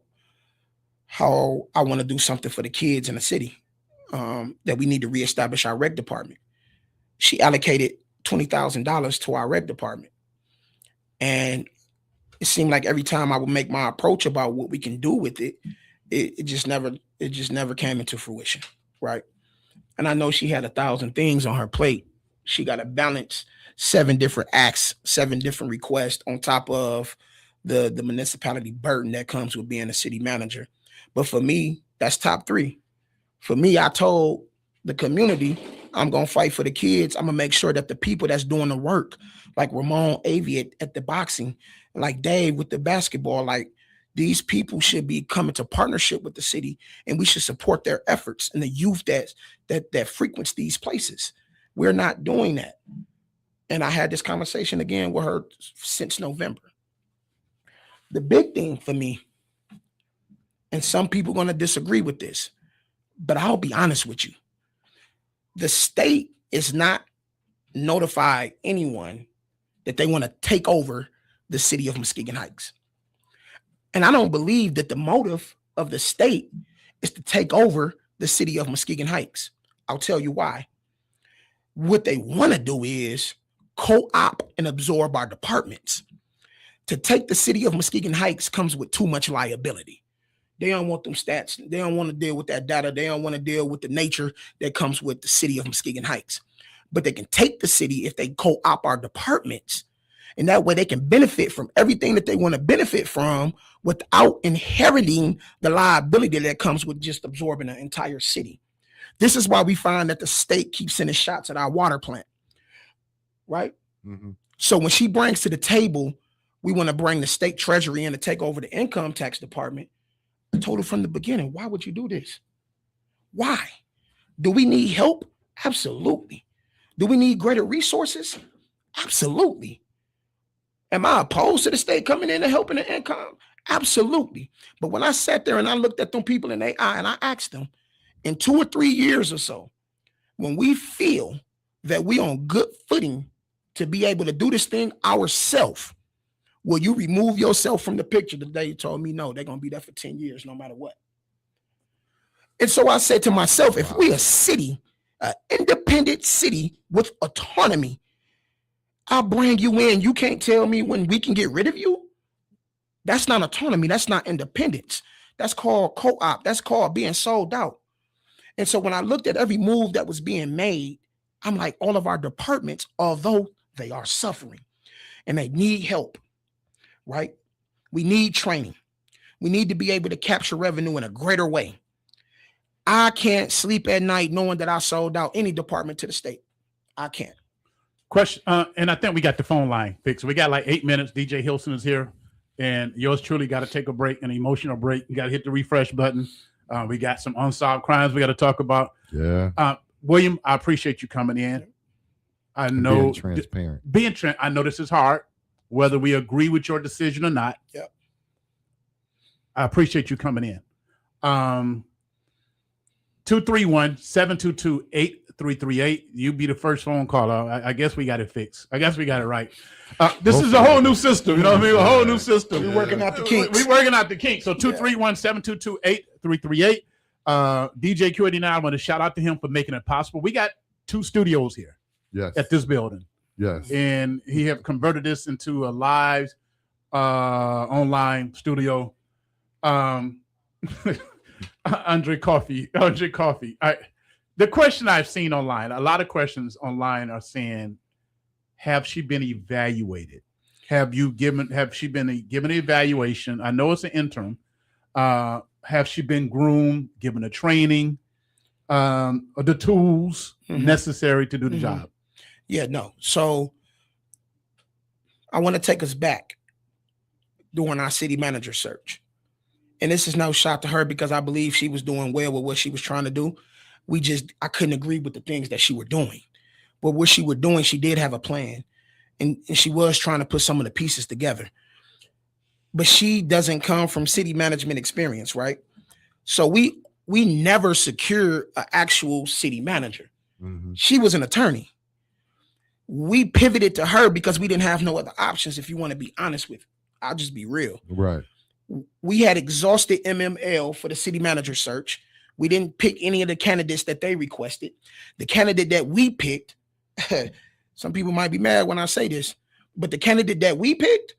how I want to do something for the kids in the city, that we need to reestablish our rec department. She allocated $20,000 to our rec department. And it seemed like every time I would make my approach about what we can do with it, it just never came into fruition, right? And I know she had 1,000 things on her plate. She got to balance 7 different acts, 7 different requests on top of the municipality burden that comes with being a city manager. But for me, that's top 3. For me, I told the community, I'm going to fight for the kids. I'm going to make sure that the people that's doing the work, like Ramon Avey at the boxing, like Dave with the basketball, like these people should be coming to partnership with the city, and we should support their efforts and the youth that frequents these places. We're not doing that. And I had this conversation again with her since November. The big thing for me, and some people are going to disagree with this, but I'll be honest with you. The state is not notified anyone that they want to take over the city of Muskegon Heights. And I don't believe that the motive of the state is to take over the city of Muskegon Heights. I'll tell you why. What they want to do is co-opt and absorb our departments. To take the city of Muskegon Heights comes with too much liability. They don't want them stats. They don't want to deal with that data. They don't want to deal with the nature that comes with the city of Muskegon Heights. But they can take the city if they co-opt our departments. And that way they can benefit from everything that they want to benefit from without inheriting the liability that comes with just absorbing an entire city. This is why we find that the state keeps sending shots at our water plant, right? Mm-hmm. So when she brings to the table, we want to bring the state treasury in to take over the income tax department. I told her from the beginning, why would you do this? Why? Do we need help? Absolutely. Do we need greater resources? Absolutely. Am I opposed to the state coming in and helping the income? Absolutely. But when I sat there and I looked at them people in their eye and I asked them, in 2 or 3 years or so, when we feel that we on good footing to be able to do this thing ourselves, will you remove yourself from the picture? The day you told me no, they're going to be there for 10 years, no matter what. And so I said to myself, if we a city, an independent city with autonomy, I'll bring you in. You can't tell me when we can get rid of you. That's not autonomy. That's not independence. That's called co-op. That's called being sold out. And so when I looked at every move that was being made, I'm like, all of our departments, although they are suffering and they need help, right? We need training. We need to be able to capture revenue in a greater way. I can't sleep at night knowing that I sold out any department to the state. I can't. Question, and I think we got the phone line fixed. We got like 8 minutes. DJ Hilson is here, and yours truly got to take a break, an emotional break. You got to hit the refresh button. We got some unsolved crimes we got to talk about. Yeah. William, I appreciate you coming in. I know being transparent. I know this is hard, whether we agree with your decision or not. Yep. I appreciate you coming in. 231-722-8338. You be the first phone caller. I guess we got it fixed. I guess we got it right. This is a whole new system. You know what I mean? A whole new system. We're working out the kinks. We're working out the kinks. So 231-722-8338. DJ Q89, I want to shout out to him for making it possible. We got 2 studios here at this building. Yes. And he have converted this into a live online studio. Andre Coffee. The question I've seen online, a lot of questions online are saying, have she been evaluated? Have she been given an evaluation? I know it's an interim. Have she been groomed, given a training, the tools necessary to do the job? Yeah, no. So I want to take us back during our city manager search. And this is no shot to her because I believe she was doing well with what she was trying to do. I couldn't agree with the things that she was doing. But what she was doing, she did have a plan. And she was trying to put some of the pieces together. But she doesn't come from city management experience, right? So we never secured an actual city manager. She was an attorney. We pivoted to her because we didn't have no other options. If you want to be honest with, I'll just be real. Right. We had exhausted MML for the city manager search. We didn't pick any of the candidates that they requested. The candidate that we picked, some people might be mad when I say this, but the candidate that we picked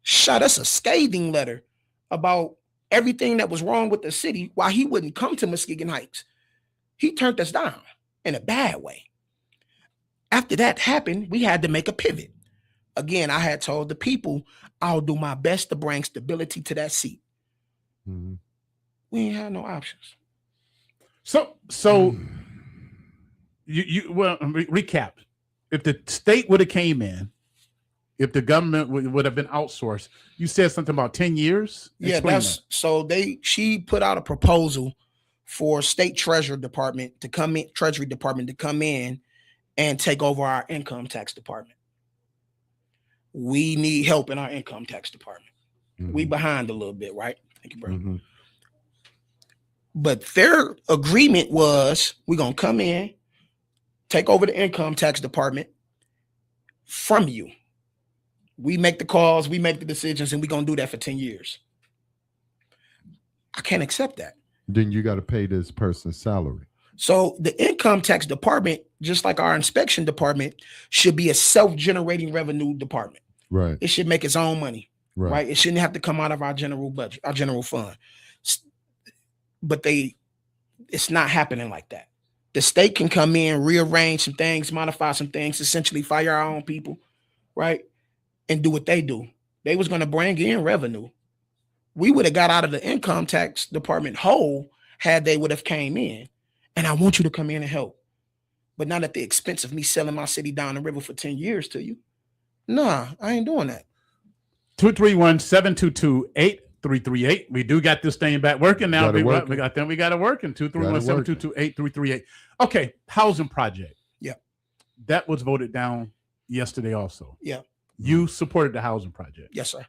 shot us a scathing letter about everything that was wrong with the city while he wouldn't come to Muskegon Heights. He turned us down in a bad way. After that happened, we had to make a pivot. Again, I had told the people, I'll do my best to bring stability to that seat. We ain't had no options. So recap. If the state would have came in, if the government would have been outsourced, you said something about 10 years? Yeah, she put out a proposal for state treasury department to come in and take over our income tax department. We need help in our income tax department. We behind a little bit, right? Thank you, brother. But their agreement was we're going to come in, take over the income tax department from you. We make the calls, we make the decisions, and we're going to do that for 10 years. I can't accept that. Then you got to pay this person's salary. So the income tax department, just like our inspection department, should be a self-generating revenue department. Right. It should make its own money. Right. It shouldn't have to come out of our general budget, our general fund. But it's not happening like that. The state can come in, rearrange some things, modify some things, essentially fire our own people, right? And do what they do. They was going to bring in revenue. We would have got out of the income tax department whole had they would have came in. And I want you to come in and help. But not at the expense of me selling my city down the river for 10 years to you. Nah, I ain't doing that. 231-722-8338. We do got this thing back working now. We got it working. 231-722-8338. Okay, housing project. Yeah. That was voted down yesterday also. Yeah. You supported the housing project. Yes, sir.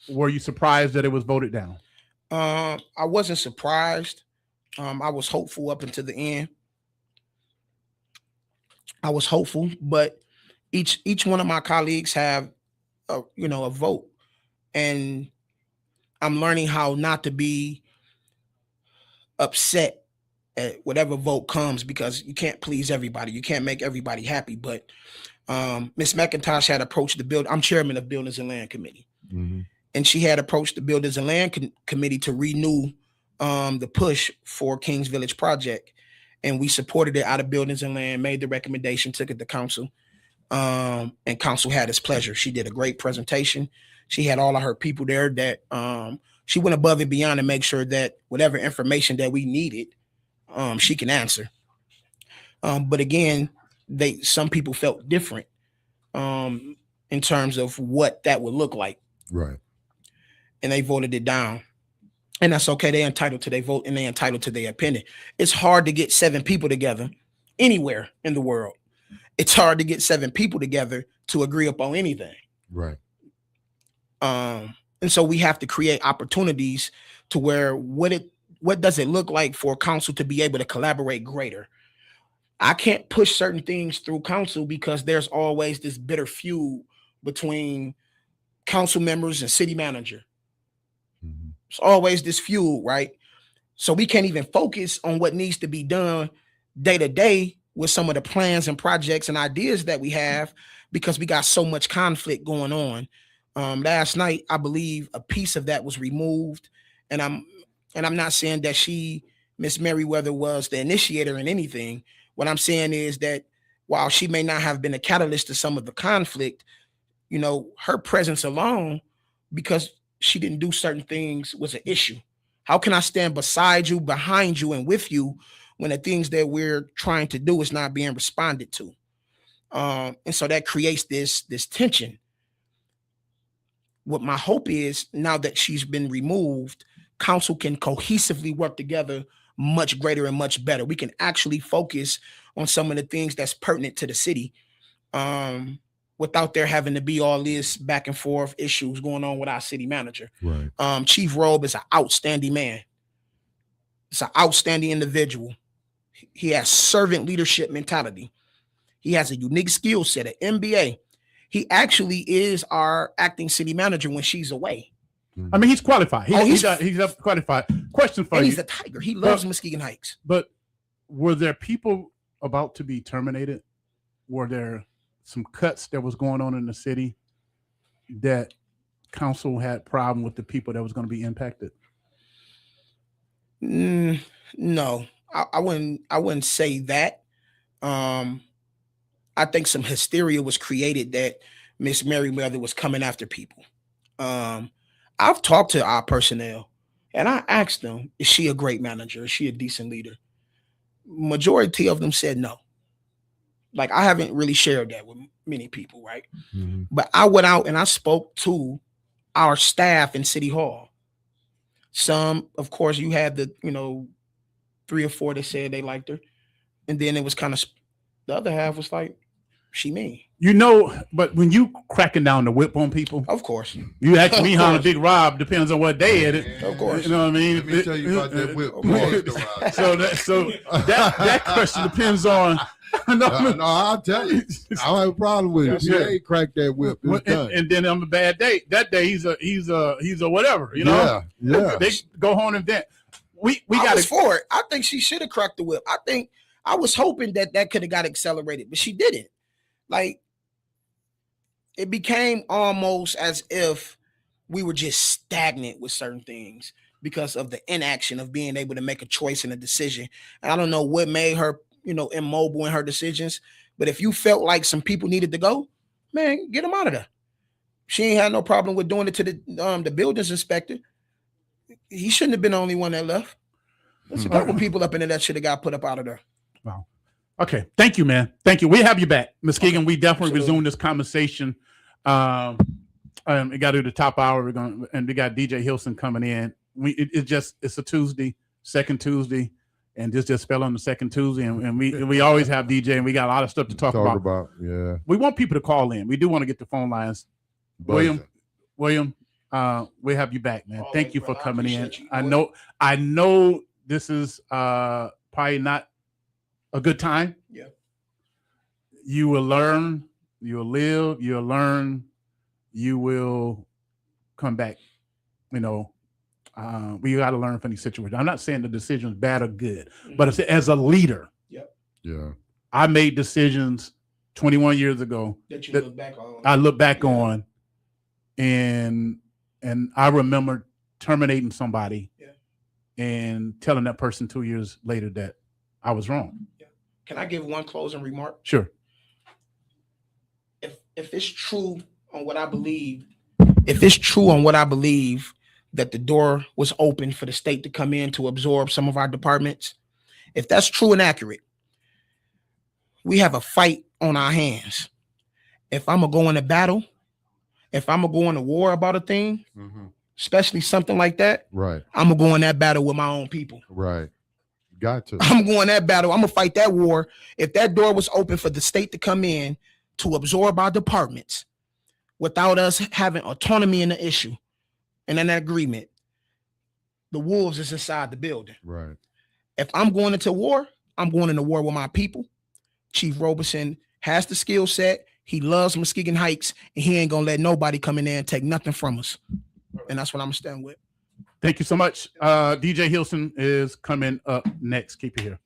Were you surprised that it was voted down? I wasn't surprised. I was hopeful up until the end. I was hopeful, but each one of my colleagues have a vote, and I'm learning how not to be upset at whatever vote comes, because you can't please everybody. You can't make everybody happy. But Ms. McIntosh had approached the build. I'm chairman of Buildings and Land Committee. And she had approached the Buildings and Land Committee to renew the push for Kings Village project. And we supported it out of Buildings and Land, made the recommendation, took it to council. And council had its pleasure. She did a great presentation. She had all of her people there that she went above and beyond to make sure that whatever information that we needed, she can answer. But again, some people felt different in terms of what that would look like. Right. And they voted it down. And that's okay. They're entitled to their vote and they're entitled to their opinion. It's hard to get 7 people together anywhere in the world. It's hard to get 7 people together to agree upon anything. Right. And so we have to create opportunities to where what it what does it look like for council to be able to collaborate greater? I can't push certain things through council because there's always this bitter feud between council members and city manager. It's always this feud, right? So we can't even focus on what needs to be done day to day with some of the plans and projects and ideas that we have because we got so much conflict going on. Last night, I believe a piece of that was removed, and I'm not saying that Miss Merriweather was the initiator in anything. What I'm saying is that while she may not have been a catalyst to some of the conflict, you know, her presence alone, because she didn't do certain things, was an issue. How can I stand beside you, behind you, and with you when the things that we're trying to do is not being responded to? And so that creates this tension. What my hope is, now that she's been removed, council can cohesively work together much greater and much better. We can actually focus on some of the things that's pertinent to the city without there having to be all this back and forth issues going on with our city manager. Right. Chief Robe is an outstanding man. It's an outstanding individual. He has servant leadership mentality. He has a unique skill set, an MBA. He actually is our acting city manager when she's away. I mean, he's qualified. He's qualified. Question for And you. he's a tiger. He loves Muskegon Heights. But were there people about to be terminated? Were there some cuts that was going on in the city that council had problem with the people that was going to be impacted? No, I wouldn't say that. I think some hysteria was created that Miss Merriweather was coming after people. I've talked to our personnel and I asked them, is she a great manager? Is she a decent leader? Majority of them said no. Like, I haven't really shared that with many people, right? Mm-hmm. But I went out and I spoke to our staff in City Hall. Some, of course, you had the, 3 or 4 that said they liked her. And then it was kind of, the other half was like, she mean. But when you cracking down the whip on people, of course, you ask me how Big Rob depends on what day it is. Of course, you know what I mean. Let me tell you about that whip. So that question depends on. No, I'll tell you. I don't have a problem with it. Yeah. He crack that whip. And then on a bad day, that day he's a whatever. You know. Yeah. They go home and vent. We I got was for it. I think she should have cracked the whip. I was hoping that could have got accelerated, but she didn't. Like, it became almost as if we were just stagnant with certain things because of the inaction of being able to make a choice and a decision. And I don't know what made her, immobile in her decisions. But if you felt like some people needed to go, man, get them out of there. She ain't had no problem with doing it to the buildings inspector. He shouldn't have been the only one that left. There's a couple people up in there that should have got put up out of there. Wow. Okay. Thank you, man. Thank you. We have you back, Ms. Keegan. We definitely resume this conversation. We got to do the top hour. We got DJ Hilson coming in. It's a Tuesday, second Tuesday, and this just fell on the second Tuesday. And we always have DJ, and we got a lot of stuff to talk about. Yeah. We want people to call in. We do want to get the phone lines. William, we have you back, man. Thank you for coming in. I know this is probably not a good time. Yeah. You will learn, you'll live, you'll learn, you will come back. We got to learn from these situations. I'm not saying the decision is bad or good, but as a leader, yeah, I made decisions 21 years ago that you look back on. I look back on, and I remember terminating somebody and telling that person 2 years later that I was wrong. Can I give one closing remark? Sure. If it's true on what I believe, that the door was open for the state to come in to absorb some of our departments, if that's true and accurate, we have a fight on our hands. If I'm gonna go into battle, if I'm gonna go into war about a thing, especially something like that, right, I'm gonna go in that battle with my own people. Right. Got to. I'm going that battle. I'm gonna fight that war. If that door was open for the state to come in to absorb our departments without us having autonomy in the issue and an agreement, The wolves is inside the building. Right. If I'm going into war, I'm going into war with my people. Chief Roberson has the skill set. He loves Muskegon Heights, and he ain't gonna let nobody come in there and take nothing from us. And that's what I'm gonna stand with. Thank you so much. DJ Hilson is coming up next. Keep it here.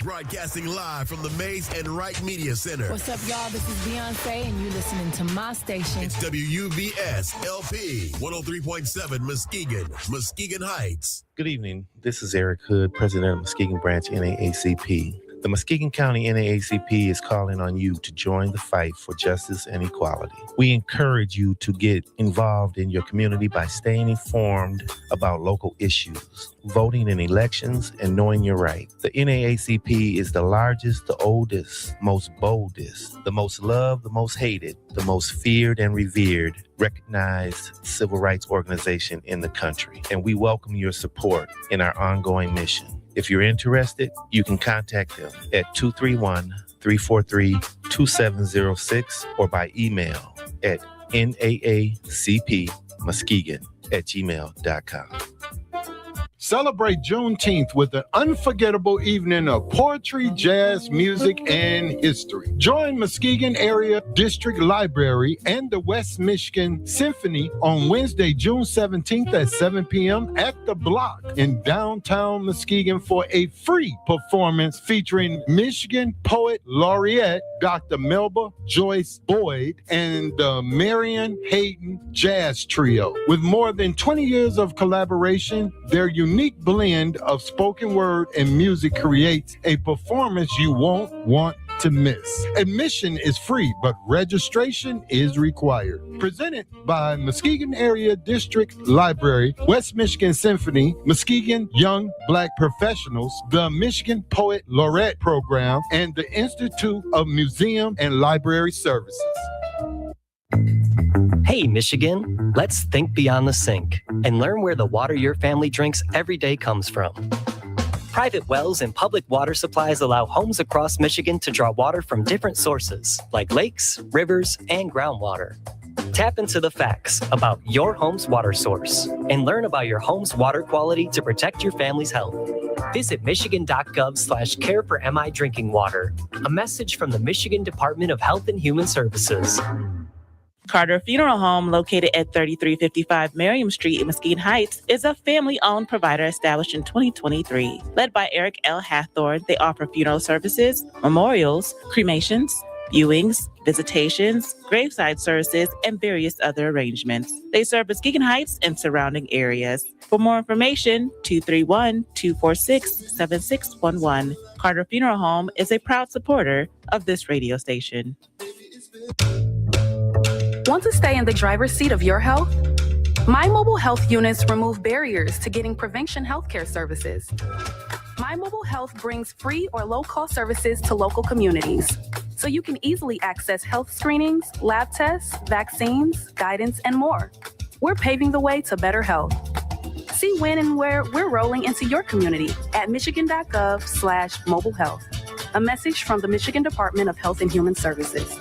Broadcasting live from the Maze and Wright Media Center. What's up, y'all? This is Beyonce, and you're listening to my station. It's WUVS LP 103.7 Muskegon, Muskegon Heights. Good evening. This is Eric Hood, President of Muskegon Branch NAACP. The Muskegon County NAACP is calling on you to join the fight for justice and equality. We encourage you to get involved in your community by staying informed about local issues, voting in elections, and knowing your right. The NAACP is the largest, the oldest, most boldest, the most loved, the most hated, the most feared and revered, recognized civil rights organization in the country. And we welcome your support in our ongoing mission. If you're interested, you can contact them at 231-343-2706 or by email at naacpmuskegon@gmail.com. Celebrate Juneteenth with an unforgettable evening of poetry, jazz, music, and history. Join Muskegon Area District Library and the West Michigan Symphony on Wednesday, June 17th at 7 p.m. at The Block in downtown Muskegon for a free performance featuring Michigan Poet Laureate Dr. Melba Joyce Boyd and the Marion Hayden Jazz Trio. With more than 20 years of collaboration, their unique blend of spoken word and music creates a performance you won't want to miss. Admission is free, but registration is required. Presented by Muskegon Area District Library, West Michigan Symphony, Muskegon Young Black Professionals, the Michigan Poet Laureate Program, and the Institute of Museum and Library Services. Hey, Michigan, let's think beyond the sink and learn where the water your family drinks every day comes from. Private wells and public water supplies allow homes across Michigan to draw water from different sources, like lakes, rivers, and groundwater. Tap into the facts about your home's water source and learn about your home's water quality to protect your family's health. Visit michigan.gov/care for MI drinking water. A message from the Michigan Department of Health and Human Services. Carter Funeral Home, located at 3355 Merriam Street in Muskegon Heights, is a family-owned provider established in 2023. Led by Eric L. Hathorn, they offer funeral services, memorials, cremations, viewings, visitations, graveside services, and various other arrangements. They serve Muskegon Heights and surrounding areas. For more information, 231-246-7611. Carter Funeral Home is a proud supporter of this radio station. Want to stay in the driver's seat of your health? My Mobile Health units remove barriers to getting prevention healthcare services. My Mobile Health brings free or low-cost services to local communities, so you can easily access health screenings, lab tests, vaccines, guidance, and more. We're paving the way to better health. See when and where we're rolling into your community at michigan.gov/mobile health. A message from the Michigan Department of Health and Human Services.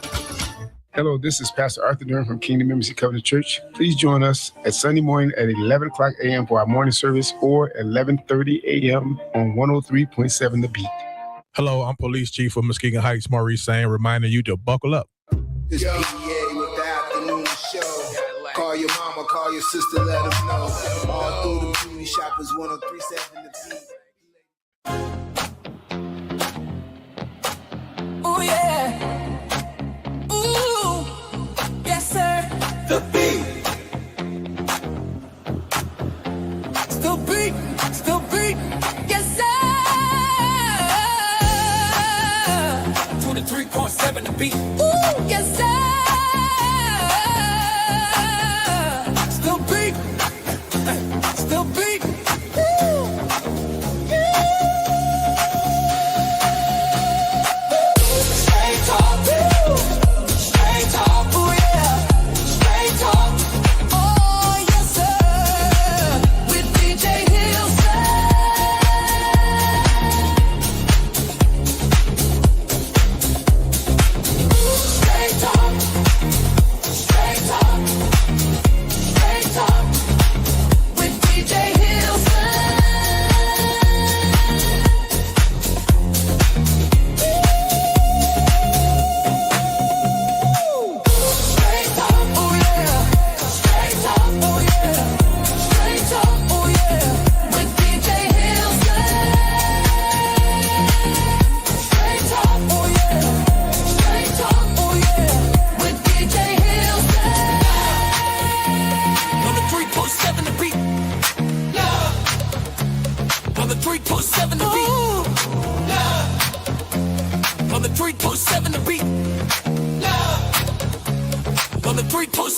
Hello, this is Pastor Arthur Durham from Kingdom Embassy Covenant Church. Please join us at Sunday morning at 11 o'clock a.m. for our morning service or 11:30 a.m. on 103.7 The Beat. Hello, I'm Police Chief of Muskegon Heights, Maurice Sain, reminding you to buckle up. It's PA with the afternoon show. Call your mama, call your sister, let them know. All through the beauty shop is 103.7 The Beat. Oh yeah. Ooh, yes sir. The beat. Still beating, yes sir. 23.7 The Beat. Ooh, yes sir. Still beating, still beating.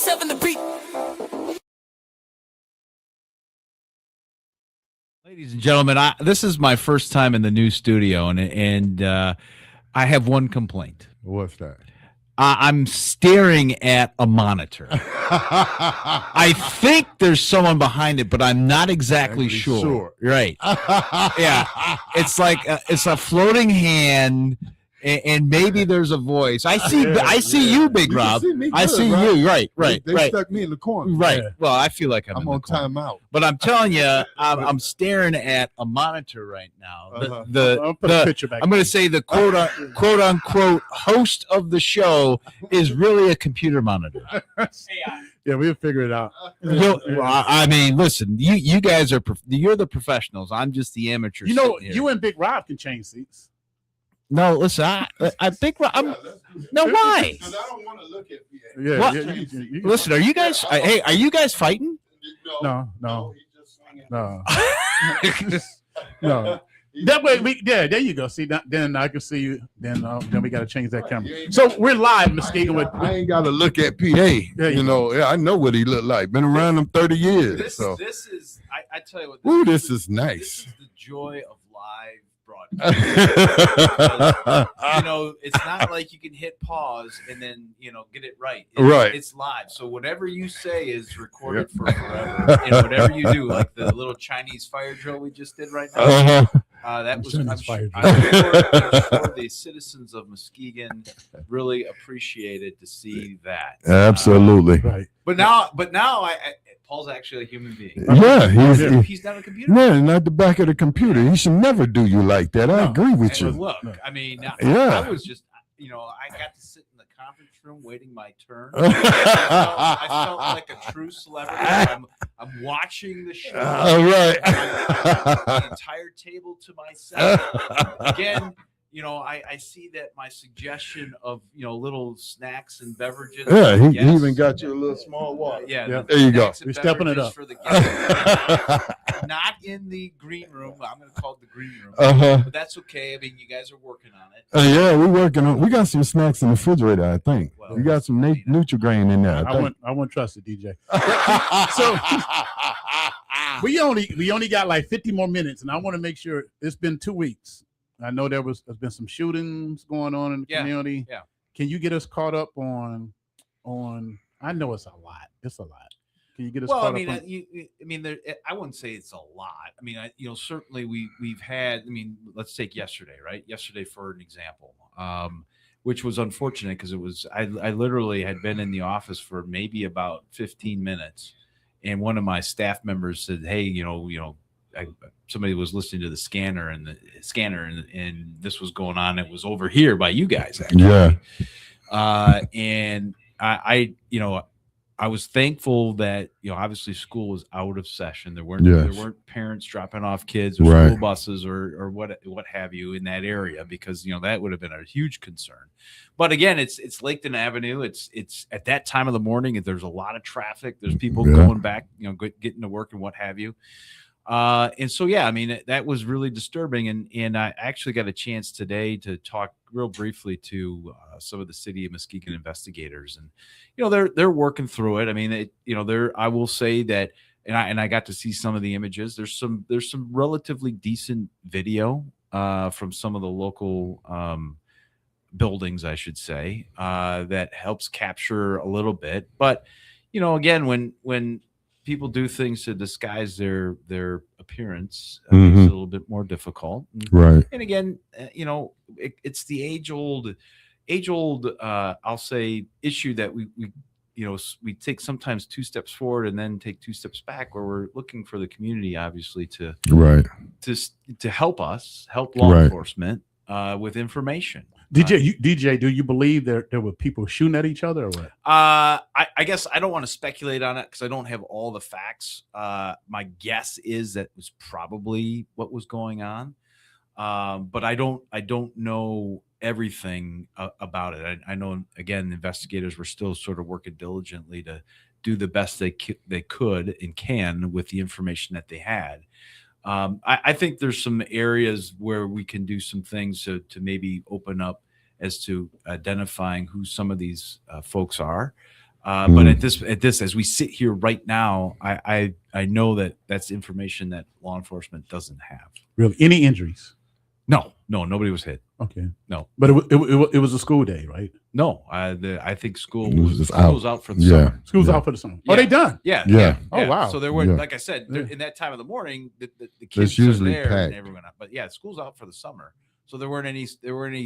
3.7 the beat. Ladies and gentlemen, this is my first time in the new studio, and I have one complaint. What's that? I'm staring at a monitor. I think there's someone behind it, but I'm not exactly sure. Right. Yeah. It's like it's a floating hand, and maybe there's a voice. I see you, Big Rob. I see you. Right. They stuck me in the corner. Right. Well, I feel like I'm on timeout. But I'm telling you, I'm staring at a monitor right now. I'll put a picture back. I'm going to say the quote unquote host of the show is really a computer monitor. Yeah, we'll figure it out. I mean, listen, you guys you're the professionals. I'm just the amateur. You know, you and Big Rob can change seats. No, listen, I think I'm. No, why? Because I don't want to look at PA. Yeah. What? You Listen, are you guys? Hey, are you guys fighting? No. No. That way, there you go. See, then I can see you. Then we got to change that camera. So we're live, Muskegon. I ain't got to look at PA. I know what he looked like. Been around him 30 years. This is. I tell you what. Ooh, this is nice. This is the joy of live broadcast. It's not like you can hit pause and then get it right. It's live, so whatever you say is recorded for forever. And whatever you do, like the little Chinese fire drill we just did right now. That was I'm sure the citizens of Muskegon really appreciated to see that. Absolutely. Right. But now Paul's actually a human being. Yeah, he's not a computer. Yeah, not the back of the computer. He should never do you like that. I agree with you. Look, I mean, I was just, I got to sit in the conference room waiting my turn. I felt like a true celebrity. I'm watching the show. All right. The entire table to myself. Again, I see that my suggestion of little snacks and beverages. Yeah, he even got you a little small water. Yeah. There you go. We're stepping it up. For the guests. Not in the green room. I'm going to call it the green room. But that's okay. I mean, you guys are working on it. Yeah, we're working on. We got some snacks in the refrigerator. I think we got some Nutri-Grain in there. I won't trust it, DJ. So we only got like 50 more minutes, and I want to make sure. It's been 2 weeks. I know there's been some shootings going on in the community. Yeah. Can you get us caught up on? I know it's a lot. It's a lot. Can you get us caught up on? I wouldn't say it's a lot. I mean, certainly we've had. I mean, let's take yesterday, right? Yesterday, for an example, which was unfortunate because it was. I literally had been in the office for maybe about 15 minutes, and one of my staff members said, "Hey, somebody was listening to the scanner and this was going on. It was over here by you guys, actually." Yeah. And I was thankful that obviously school was out of session. There weren't parents dropping off kids or school buses or what have you in that area, because that would have been a huge concern. But again, it's Laketon Avenue. It's at that time of the morning. There's a lot of traffic. There's people going back, getting to work and what have you. And so, I mean, that was really disturbing. And I actually got a chance today to talk real briefly to some of the city of Muskegon investigators, and, they're working through it. I mean, I will say that, and I got to see some of the images. There's some relatively decent video, from some of the local, buildings, I should say, that helps capture a little bit. But, again, when people do things to disguise their appearance, it's a little bit more difficult. Right. And again, it's the age old, I'll say, issue that we take sometimes 2 steps forward and then take 2 steps back, where we're looking for the community, obviously, to help us, help law enforcement with information. DJ, do you believe there were people shooting at each other or what? I guess I don't want to speculate on it because I don't have all the facts. My guess is that was probably what was going on, but I don't know everything about it. I know, again, the investigators were still sort of working diligently to do the best they could and can with the information that they had. I think there's some areas where we can do some things to maybe open up as to identifying who some of these folks are. But at this, as we sit here right now, I know that that's information that law enforcement doesn't have. Really, any injuries? No, nobody was hit. Okay, no. But it was a school day, right? No, I think school was out for the summer. School's out for the summer. Oh, they done? Yeah. Oh, wow. So there were, like I said, in that time of the morning, the kids It's usually are there packed. and everyone. But yeah, school's out for the summer. So there weren't any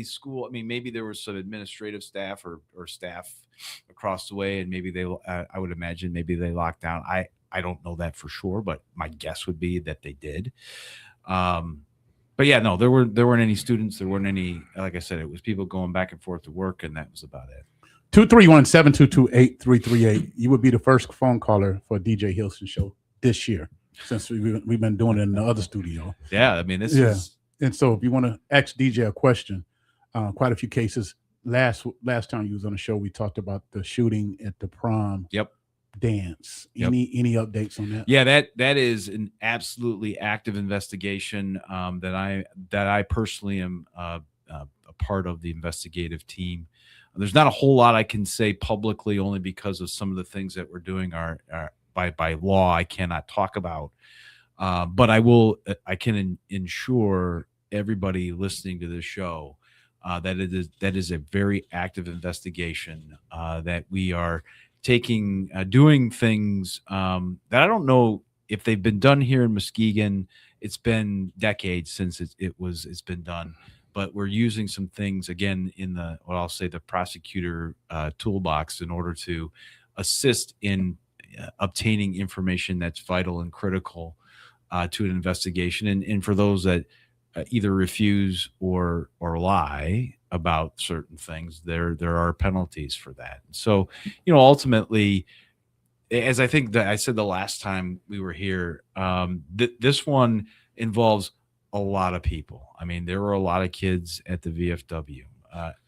school. I mean, maybe there was some administrative staff or staff across the way, and maybe I would imagine maybe they locked down. I don't know that for sure, but my guess would be that they did. But yeah, no, there weren't any students. There weren't any. Like I said, it was people going back and forth to work, and that was about it. 231-722-8338. You would be the first phone caller for a DJ Hilson show this year, since we've been doing it in the other studio. Yeah, I mean, this is. And so if you want to ask DJ a question, quite a few cases. Last time you was on the show, we talked about the shooting at the prom dance. Any updates on that? Yeah, that is an absolutely active investigation that I personally am a part of the investigative team. There's not a whole lot I can say publicly, only because of some of the things that we're doing are by law I cannot talk about. But I can ensure everybody listening to this show that is a very active investigation, that we are doing things that I don't know if they've been done here in Muskegon. It's been decades since it's been done, but we're using some things again in the prosecutor toolbox in order to assist in obtaining information that's vital and critical to an investigation. And for those that either refuse or lie about certain things, there are penalties for that. So, ultimately, as I think that I said the last time we were here, this one involves a lot of people. I mean, there were a lot of kids at the VFW,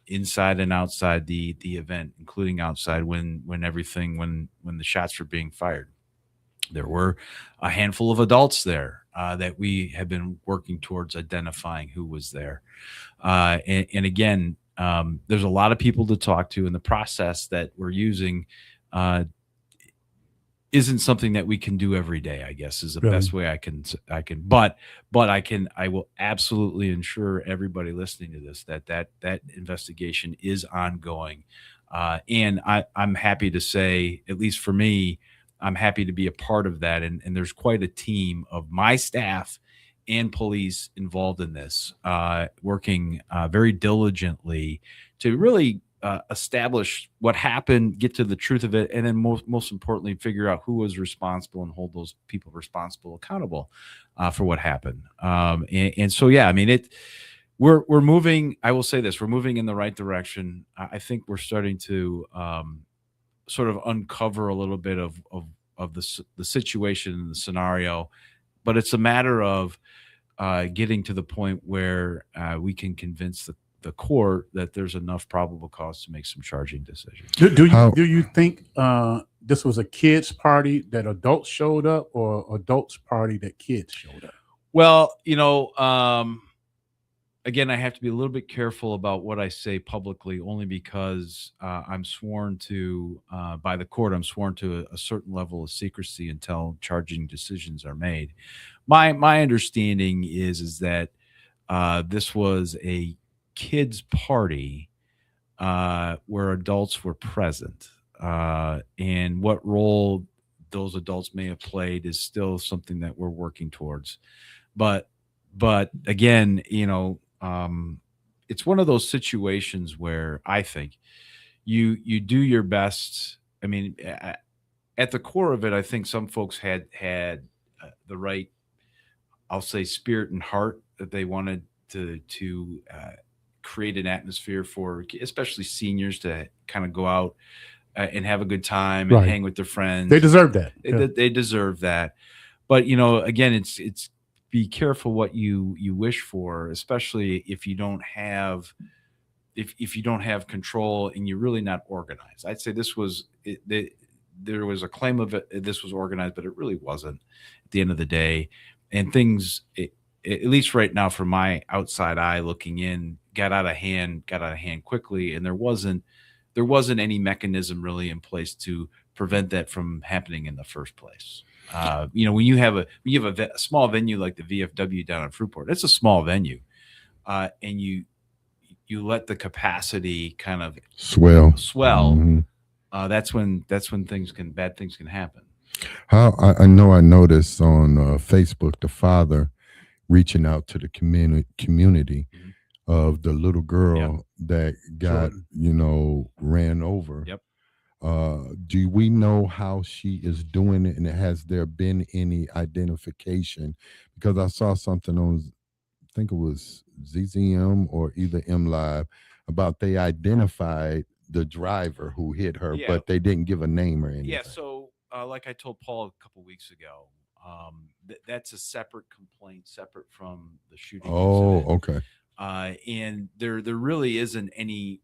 inside and outside the event, including outside when the shots were being fired. There were a handful of adults there that we have been working towards identifying who was there. And again, there's a lot of people to talk to, and the process that we're using isn't something that we can do every day, I guess, is the best way I can, but I will absolutely ensure everybody listening to this that investigation is ongoing. And I'm happy to say, at least for me, I'm happy to be a part of that. And there's quite a team of my staff and police involved in this, working very diligently to really establish what happened, get to the truth of it, and then most importantly, figure out who was responsible and hold those people responsible accountable for what happened. And so, yeah, I mean, we're moving. I will say this: we're moving in the right direction. I think we're starting to sort of uncover a little bit of the situation and the scenario, but it's a matter of getting to the point where we can convince the court that there's enough probable cause to make some charging decisions. Do you think this was a kids' party that adults showed up, or adults' party that kids showed up? Well, again, I have to be a little bit careful about what I say publicly, only because I'm sworn to, by the court, I'm sworn to a certain level of secrecy until charging decisions are made. My understanding is that this was a kids' party where adults were present, and what role those adults may have played is still something that we're working towards. But again, it's one of those situations where I think you do your best. I mean, at the core of it, I think some folks had the right, I'll say, spirit and heart that they wanted to create an atmosphere for especially seniors to kind of go out and have a good time and hang with their friends. They deserve that. They deserve that. But, again, it's be careful what you wish for, especially if you don't have control and you're really not organized. I'd say there was a claim of it, this was organized, but it really wasn't at the end of the day. And things, at least right now, from my outside eye looking in, got out of hand quickly, and there wasn't there wasn't any mechanism really in place to prevent that from happening in the first place. You know, when you have a small venue like the VFW down in Fruitport, it's a small venue, and you let the capacity kind of swell. Mhm. That's when bad things can happen. How I know I noticed on Facebook the father reaching out to the community of the little girl that got ran over. Yep. Do we know how she is doing it, and has there been any identification? Because I saw something on, I think it was ZZM or either M Live, about they identified the driver who hit her, but they didn't give a name or anything. Yeah, so like I told Paul a couple weeks ago, that's a separate complaint, separate from the shooting. Oh, incident. okay. And there really isn't any,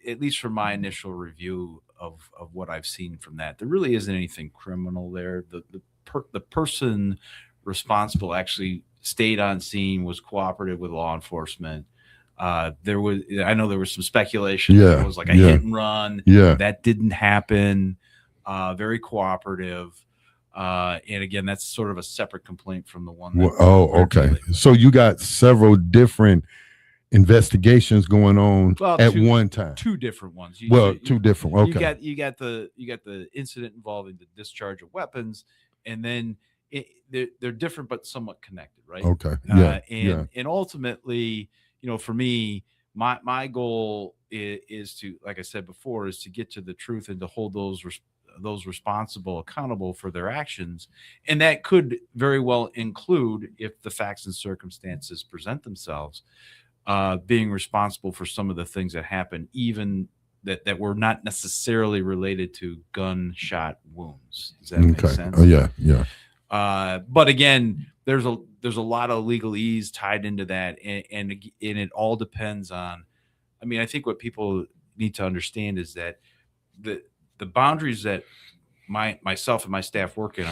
at least from my initial review of what I've seen from that, there really isn't anything criminal there. The person responsible actually stayed on scene, was cooperative with law enforcement. I know there was some speculation. Yeah, it was like a hit and run. Yeah, that didn't happen. Very cooperative. And again, that's sort of a separate complaint from the one. Okay. So you got several different investigations going on at one time. Two different ones. Two different. Okay. You got the incident involving the discharge of weapons, and then they're different but somewhat connected, right? Okay. And ultimately, for me, my goal is to, like I said before, is to get to the truth and to hold those responsible accountable for their actions. And that could very well include, if the facts and circumstances present themselves, being responsible for some of the things that happened, even that were not necessarily related to gunshot wounds. Does that make sense? Oh, yeah. But again, there's a lot of legalese tied into that, and it all depends on. I mean, I think what people need to understand is that the boundaries that myself and my staff work in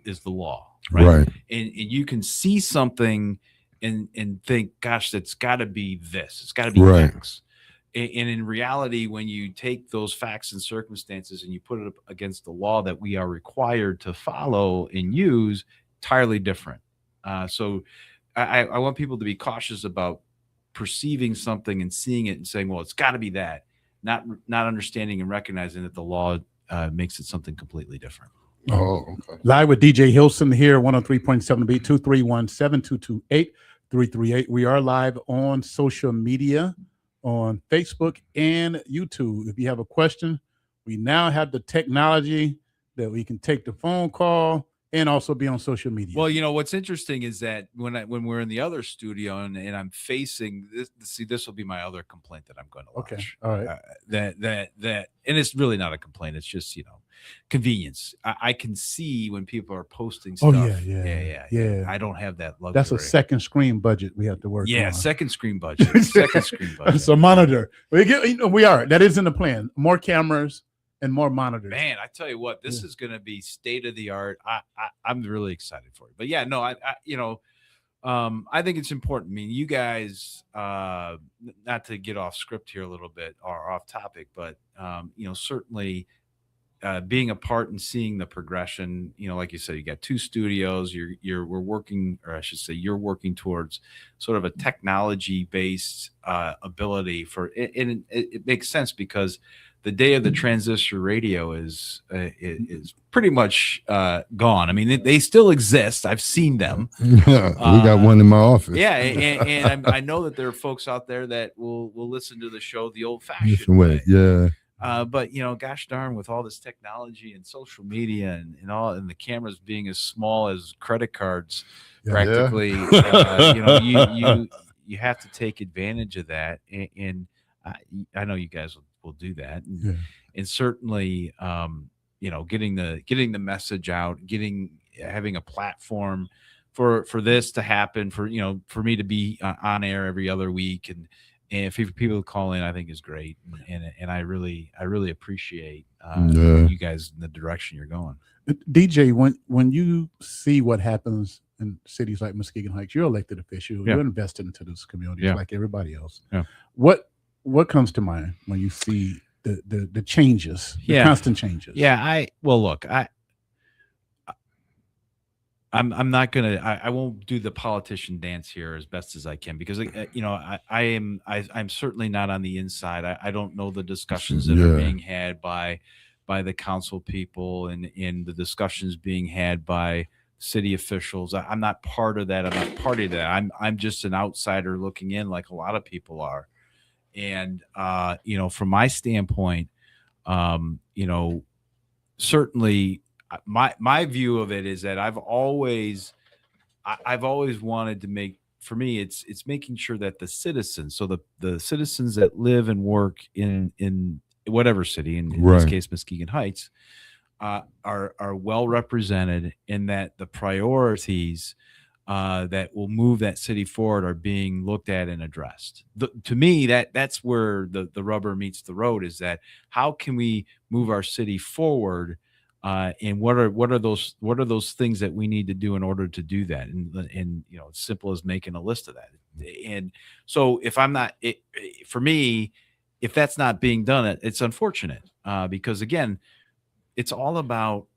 is the law, right? And you can see something and think, gosh, that's got to be this. It's got to be X. And in reality, when you take those facts and circumstances and you put it up against the law that we are required to follow and use, entirely different. So I want people to be cautious about perceiving something and seeing it and saying, well, it's got to be that, not understanding and recognizing that the law makes it something completely different. Oh, okay. Live with DJ Hilson here, 103.7 B, 231-7228-338. We are live on social media, on Facebook and YouTube. If you have a question, we now have the technology that we can take the phone call and also be on social media. Well, what's interesting is that when we're in the other studio and I'm facing this, this will be my other complaint that I'm going to watch. Okay. All right. That and it's really not a complaint. It's just, convenience. I can see when people are posting stuff. Oh, yeah. I don't have that luxury. That's a second screen budget we have to work on. Yeah, second screen budget. Second screen budget. It's a monitor. That is in the plan. More cameras and more monitors. Man, I tell you what, this is going to be state of the art. I'm really excited for it. But yeah, no, I think it's important. I mean, you guys, not to get off script here a little bit or off topic, but certainly being a part and seeing the progression. Like you said, you got two studios. We're working, or I should say, you're working towards sort of a technology-based ability for it, and it makes sense because the day of the transistor radio is pretty much gone. I mean, they still exist. I've seen them. We got one in my office. Yeah, and I know that there are folks out there that will listen to the show the old-fashioned way. Yeah. But gosh darn, with all this technology and social media and the cameras being as small as credit cards, practically, you have to take advantage of that. And I know you guys will do that, and certainly, getting the message out, having a platform for this to happen, for me to be on air every other week, and for people to call in, I think is great, and I really appreciate you guys in the direction you're going. DJ, when you see what happens in cities like Muskegon Heights, you're elected official, you're invested into this community like everybody else. Yeah. What comes to mind when you see the changes, the constant changes. Yeah, I'm not gonna. I won't do the politician dance here as best as I can because I'm certainly not on the inside. I don't know the discussions that are being had by the council people and the discussions being had by city officials. I'm not part of that. I'm not party to that. I'm just an outsider looking in, like a lot of people are. And from my standpoint, certainly. My view of it is that I've always wanted to make, for me, it's making sure that the citizens, so the citizens that live and work in whatever city, in this case Muskegon Heights, are well represented, and that the priorities that will move that city forward are being looked at and addressed. To me, that's where the rubber meets the road, is that how can we move our city forward. And what are those things that we need to do in order to do that? And as simple as making a list of that. And so if I'm not, for me, if that's not being done, it's unfortunate because again, it's all about,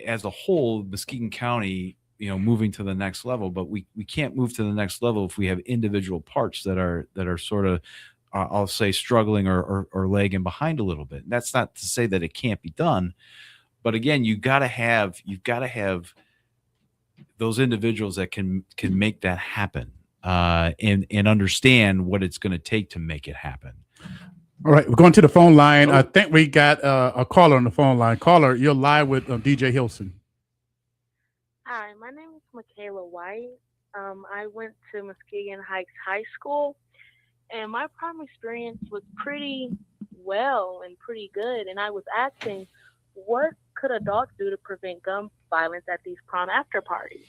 as a whole, Muskegon County, moving to the next level. But we can't move to the next level if we have individual parts that are sort of, I'll say, struggling or lagging behind a little bit. And that's not to say that it can't be done. But again, you've got to have those individuals that can make that happen and understand what it's going to take to make it happen. All right, we're going to the phone line. I think we got a caller on the phone line. Caller, you're live with DJ Hilson. Hi, my name is Michaela White. I went to Muskegon Heights High School, and my prom experience was pretty well and pretty good. And I was asking, what could adults do to prevent gun violence at these prom after parties?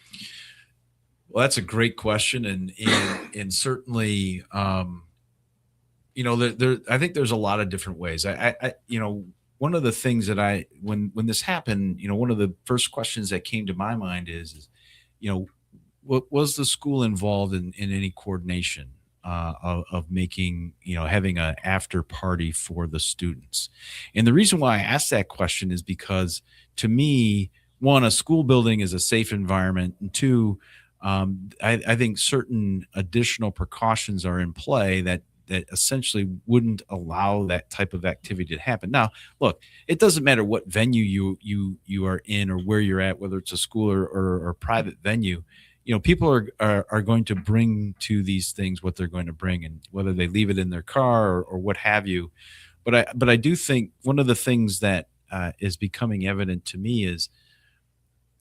Well, that's a great question, and certainly, I think there's a lot of different ways. One of the things that when this happened, one of the first questions that came to my mind is what was the school involved in any coordination of making, having an after party for the students? And the reason why I asked that question is because, to me, one, a school building is a safe environment, and two, I think certain additional precautions are in play that essentially wouldn't allow that type of activity to happen. Now, look, it doesn't matter what venue you are in or where you're at, whether it's a school or a private venue. People are going to bring to these things what they're going to bring, and whether they leave it in their car or what have you. But I do think one of the things that is becoming evident to me is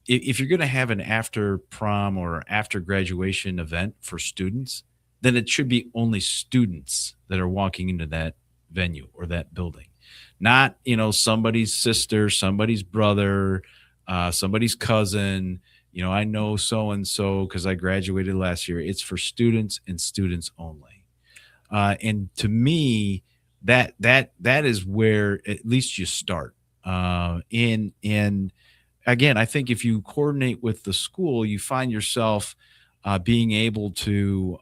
if you're going to have an after prom or after graduation event for students, then it should be only students that are walking into that venue or that building, not somebody's sister, somebody's brother, somebody's cousin. I know so-and-so because I graduated last year. It's for students and students only. And to me, that is where at least you start. And again, I think if you coordinate with the school, you find yourself being able to,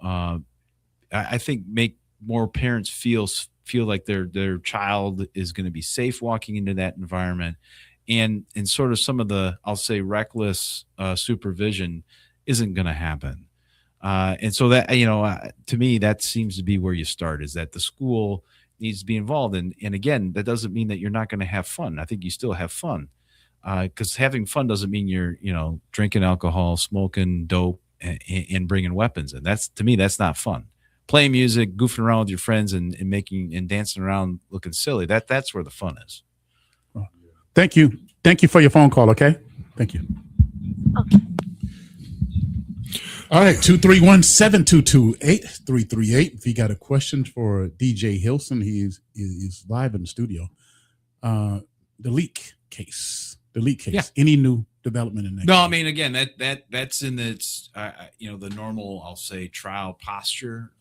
I think, make more parents feel like their child is going to be safe walking into that environment. And sort of some of the, I'll say, reckless supervision isn't going to happen. And so that, to me, that seems to be where you start, is that the school needs to be involved. And again, that doesn't mean that you're not going to have fun. I think you still have fun, because having fun doesn't mean you're, drinking alcohol, smoking dope, and bringing weapons. And that's, to me, that's not fun. Playing music, goofing around with your friends and making and dancing around looking silly. That's where the fun is. Thank you. Thank you for your phone call. Okay. Thank you. Okay. All right. 231-722-8338. If you got a question for DJ Hilson, he's live in the studio. The leak case. Yeah. Any new development in that? No, case? I mean, again, that's in its the normal, I'll say, trial posture.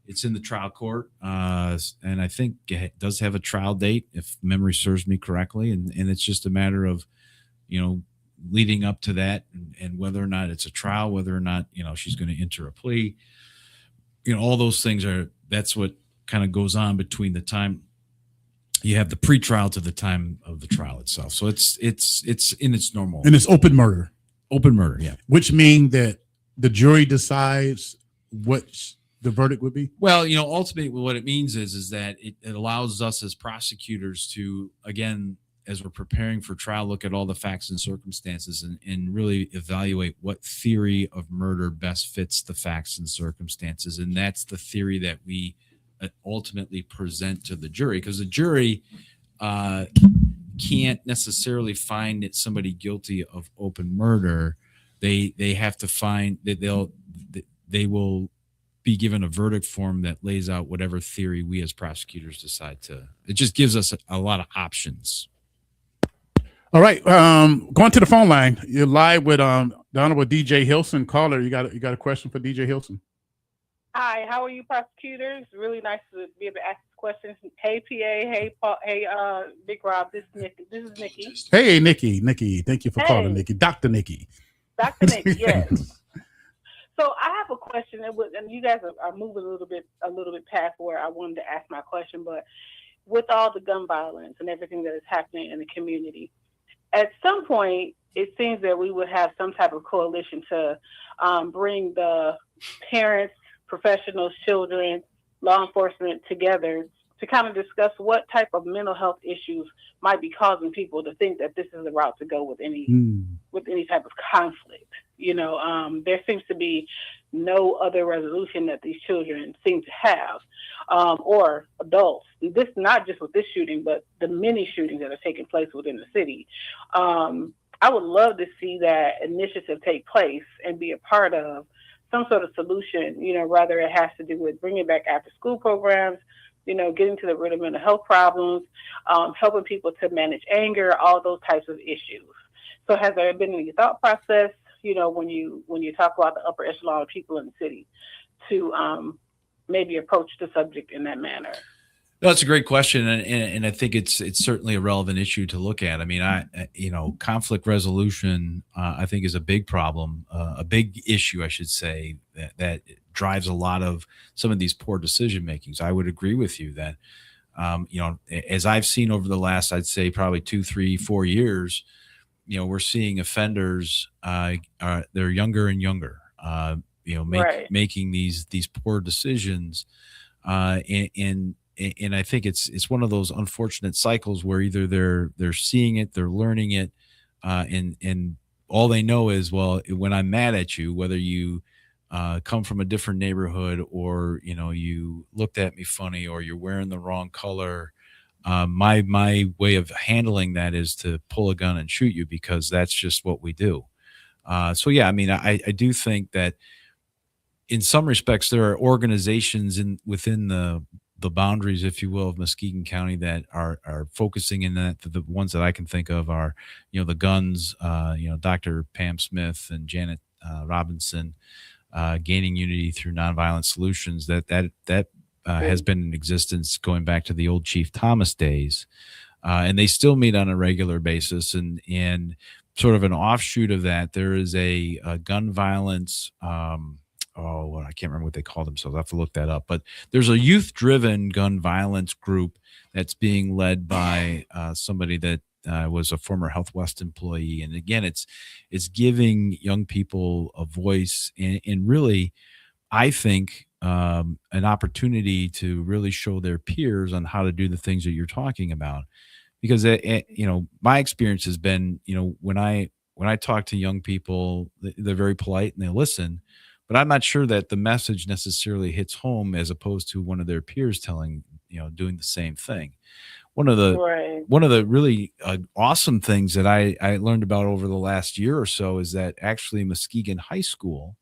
It's in the trial court, and I think it does have a trial date, if memory serves me correctly, and it's just a matter of leading up to that, and whether or not it's a trial, whether or not she's going to enter a plea. All those things that's what kind of goes on between the time you have the pre-trial to the time of the trial itself. So it's in its normal. And it's open murder. Open murder, yeah. Which means that the jury decides what the verdict would be? Well, ultimately what it means is that it allows us as prosecutors to, again, as we're preparing for trial, look at all the facts and circumstances and really evaluate what theory of murder best fits the facts and circumstances. And that's the theory that we ultimately present to the jury, because the jury can't necessarily find that somebody guilty of open murder. They have to find that they will be given a verdict form that lays out whatever theory we as prosecutors decide to. It just gives us a lot of options. All right, going to the phone line. You're live with the Honorable DJ Hilson. Caller, you got a question for DJ Hilson? Hi, how are you, prosecutors? Really nice to be able to ask questions. Hey, PA. Hey, Paul. Hey, Big Rob. This is Nikki. Hey, Nikki. Thank you for calling, Nikki. Dr. Nikki. Dr. Nikki. Yes. So I have a question, and you guys are moving a little bit past where I wanted to ask my question. But with all the gun violence and everything that is happening in the community, at some point, it seems that we would have some type of coalition to bring the parents, professionals, children, law enforcement together to kind of discuss what type of mental health issues might be causing people to think that this is the route to go with any type of conflict. There seems to be no other resolution that these children seem to have, or adults. This not just with this shooting, but the many shootings that are taking place within the city. I would love to see that initiative take place and be a part of some sort of solution, whether it has to do with bringing back after school programs, getting to the root of mental health problems, helping people to manage anger, all those types of issues. So has there been any thought process, when you talk about the upper echelon of people in the city to maybe approach the subject in that manner? No, that's a great question, and I think it's certainly a relevant issue to look at. I mean, conflict resolution, I think, is a big problem, a big issue, I should say, that drives a lot of some of these poor decision makings. I would agree with you that, as I've seen over the last, I'd say probably 2, 3, 4 years, we're seeing offenders, they're younger and younger, making these poor decisions, and I think it's one of those unfortunate cycles where either they're seeing it, they're learning it, and all they know is, well, when I'm mad at you, whether you come from a different neighborhood or you looked at me funny or you're wearing the wrong color, my way of handling that is to pull a gun and shoot you, because that's just what we do. So yeah, I mean, I do think that in some respects there are organizations within the boundaries, if you will, of Muskegon County that are focusing in that. The ones that I can think of are, the guns, Dr. Pam Smith and Janet Robinson, Gaining Unity Through Nonviolent Solutions, that has been in existence going back to the old Chief Thomas days. And they still meet on a regular basis. And sort of an offshoot of that, there is a gun violence, I can't remember what they call themselves. I have to look that up. But there's a youth-driven gun violence group that's being led by somebody that was a former Health West employee. And again, it's giving young people a voice and really, I think, an opportunity to really show their peers on how to do the things that you're talking about. Because my experience has been, when I talk to young people, they're very polite and they listen. But I'm not sure that the message necessarily hits home as opposed to one of their peers doing the same thing. One of the really awesome things that I learned about over the last year or so is that actually Muskegon High School,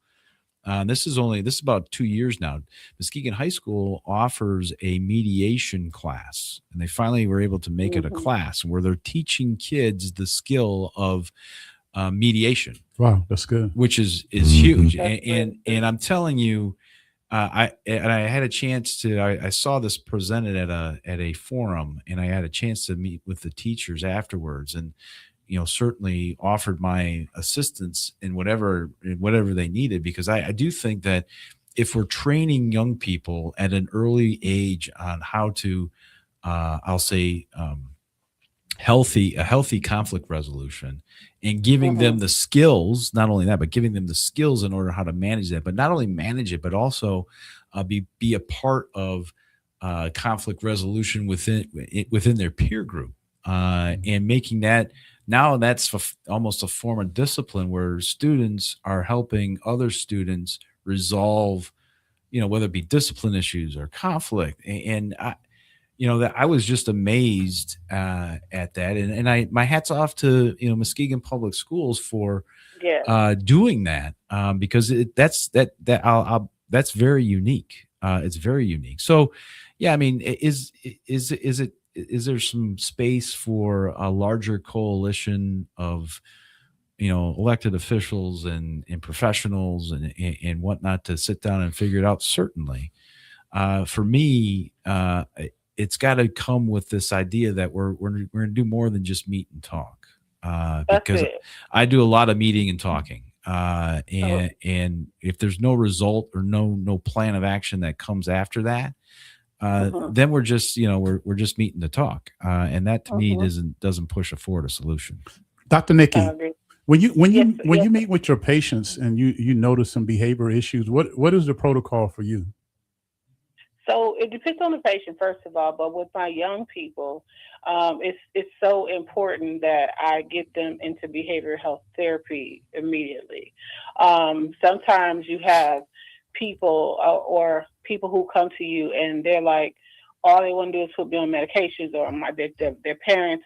this is about 2 years now, Muskegon High School offers a mediation class, and they finally were able to make it a class where they're teaching kids the skill of mediation. Wow, that's good. Which is huge. And I'm telling you, I had a chance to, I saw this presented at a forum, and I had a chance to meet with the teachers afterwards, and certainly offered my assistance in whatever they needed, because I do think that if we're training young people at an early age on how to I'll say, a healthy conflict resolution, and giving them the skills. Not only that, but giving them the skills in order how to manage that. But not only manage it, but also be a part of conflict resolution within their peer group, and making that. Now that's almost a form of discipline where students are helping other students resolve, whether it be discipline issues or conflict. And that I was just amazed at that. And my hat's off to, Muskegon Public Schools for doing that, because that's very unique. It's very unique. So, yeah, I mean, is there some space for a larger coalition of, elected officials and professionals and whatnot to sit down and figure it out? Certainly. For me, it's got to come with this idea that we're going to do more than just meet and talk, because I do a lot of meeting and talking. And if there's no result or no plan of action that comes after that, then we're just, we're just meeting to talk. And that to me doesn't push forward a solution. Dr. Nikki, when you meet with your patients and you notice some behavior issues, what is the protocol for you? So it depends on the patient, first of all, but with my young people, it's so important that I get them into behavioral health therapy immediately. Sometimes you have people or people who come to you and they're like, all they want to do is put me on medications, or their parents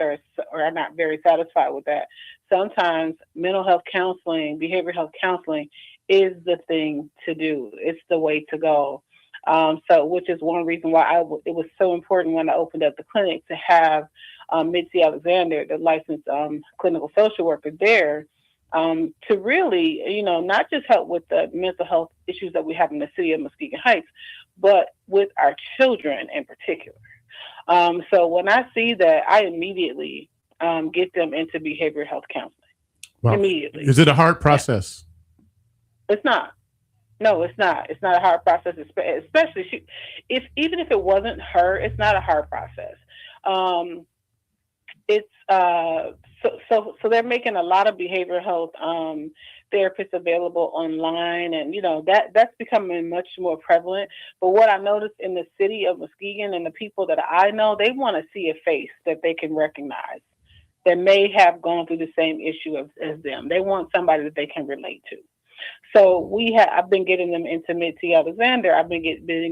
are not very satisfied with that. Sometimes mental health counseling, behavioral health counseling is the thing to do. It's the way to go. Which is one reason why it was so important when I opened up the clinic to have Mitzi Alexander, the licensed clinical social worker there, to really, not just help with the mental health issues that we have in the city of Muskegon Heights, but with our children in particular. So when I see that, I immediately get them into behavioral health counseling. Wow. Immediately. Is it a hard process? It's not. No, it's not. It's not a hard process, especially even if it wasn't her, it's not a hard process. So they're making a lot of behavioral health therapists available online, and that's becoming much more prevalent. But what I noticed in the city of Muskegon and the people that I know, they want to see a face that they can recognize that may have gone through the same issue as them. They want somebody that they can relate to. So I've been getting them into Mitzi Alexander. I've been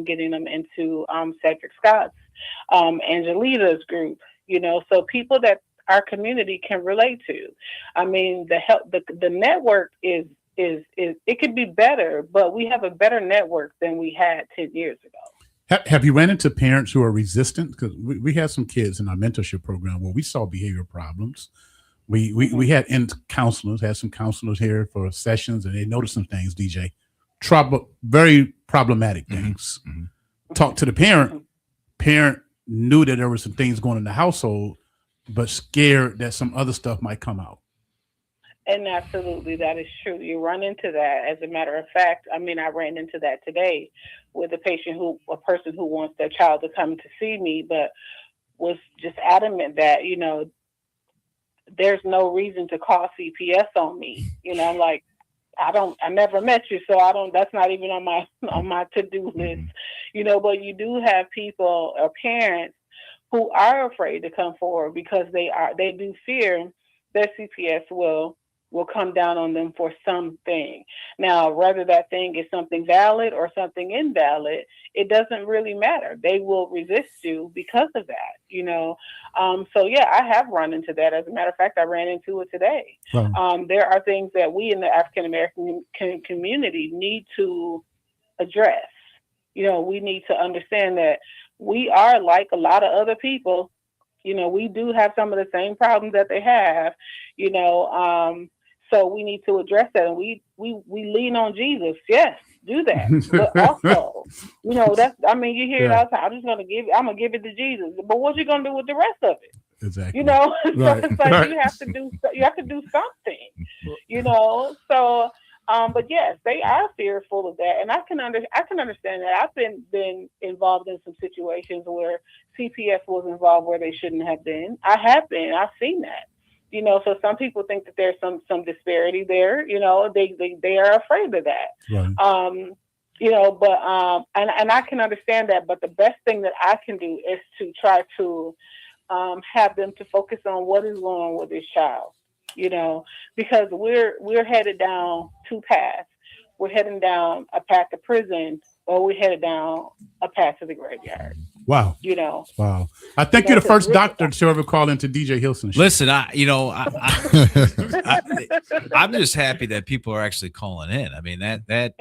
getting them into Cedric Scott's, Angelita's group. So people that our community can relate to. I mean, the network is it could be better, but we have a better network than we had 10 years ago. Have you ran into parents who are resistant? Because we had some kids in our mentorship program where we saw behavior problems. We had some counselors here for sessions, and they noticed some things, DJ. Very problematic things. Talked to the parent. Parent knew that there were some things going in the household, but scared that some other stuff might come out. And absolutely, that is true. You run into that. As a matter of fact, I ran into that today with a person who wants their child to come to see me, but was just adamant that, there's no reason to call CPS on me. I'm like, I never met you, so that's not even on my to-do list, but you do have people or parents who are afraid to come forward because they do fear that CPS will come down on them for something. Now, whether that thing is something valid or something invalid, it doesn't really matter. They will resist you because of that, So yeah, I have run into that. As a matter of fact, I ran into it today. Wow. There are things that we in the African American community need to address. We need to understand that we are like a lot of other people. We do have some of the same problems that they have, so we need to address that, and we lean on Jesus. Yes, do that. But also, you hear it all the time. I'm gonna give it to Jesus. But what you gonna do with the rest of it? Exactly. So it's like you have to do something. So But yes, they are fearful of that, and I can understand that. I've been involved in some situations where CPS was involved where they shouldn't have been. I've seen that. So some people think that there's some disparity there. They are afraid of that. Right. But and I can understand that. But the best thing that I can do is to try to have them to focus on what is going on with this child. Because we're headed down two paths. We're heading down a path to prison, or we're headed down a path to the graveyard. Wow. Wow. I think you're the first doctor to ever call into DJ Hilson show. Listen, I'm just happy that people are actually calling in. I mean, but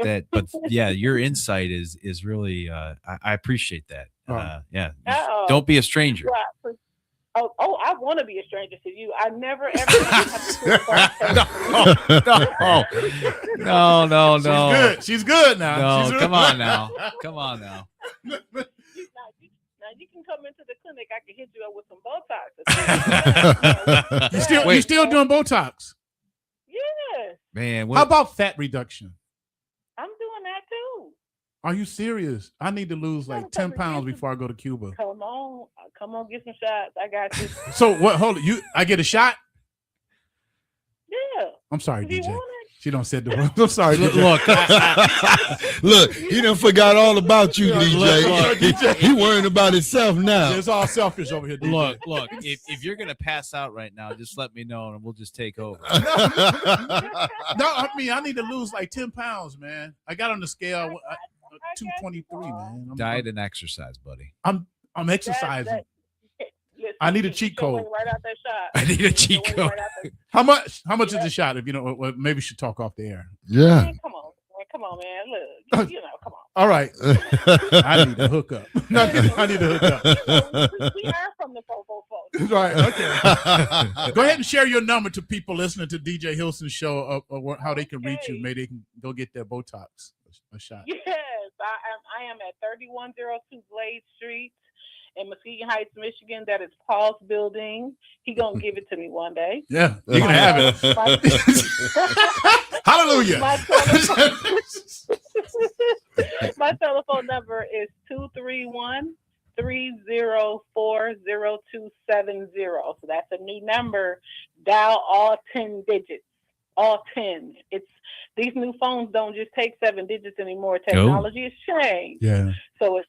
yeah, your insight is really, I appreciate that. Yeah. Don't be a stranger. Oh, I want to be a stranger to you. I never ever. No. She's good now. No, come on now. Now you can come into the clinic. I can hit you up with some Botox. You still doing Botox? Yes. Man, how about fat reduction? I'm doing that too. Are you serious? I need to lose like 10 pounds before I go to Cuba. Come on, get some shots. I got you. So what? Hold it. I get a shot? Yeah. I'm sorry, DJ. She don't said the word. I'm sorry. Look, look, he done forgot all about you, DJ. He worrying about himself now. It's all selfish over here, DJ. Look. If you're gonna pass out right now, just let me know and we'll just take over. No, I mean I need to lose like 10 pounds, man. I got on the scale 223, man. Diet and exercise, buddy. I'm exercising. I need a cheat code. Right out that shot. I need a cheat code. How much is the shot? If maybe we should talk off the air. Yeah. Man, come on, man. Look, come on. All right. I need to hook up. I need to hook up. We are from the 444. Right. Okay. Go ahead and share your number to people listening to DJ Hilson's show of how they can reach you. Maybe they can go get their Botox a shot. Yes, I am at 3102 Blade Street in Muskegon Heights, Michigan. That is Paul's building. He gonna give it to me one day. Yeah, you can have it. Hallelujah. My telephone number is 231-304-0270. So that's a new number. Dial all 10 digits. All 10. These new phones don't just take 7 digits anymore. Technology has changed. Yeah. So it's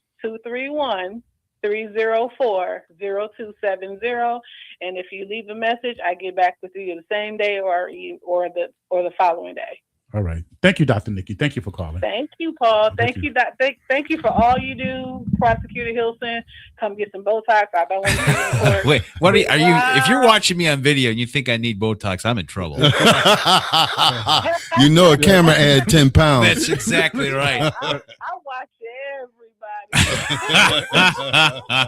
231-304-0270. And if you leave a message, I get back with you the same day or the following day. All right. Thank you, Dr. Nikki. Thank you for calling. Thank you, Paul. Thank you for all you do, Prosecutor Hilson. Come get some Botox. I don't want to be in court. Wait, what are you? If you're watching me on video and you think I need Botox, I'm in trouble. You know, a camera add 10 pounds. That's exactly right. I watch everybody.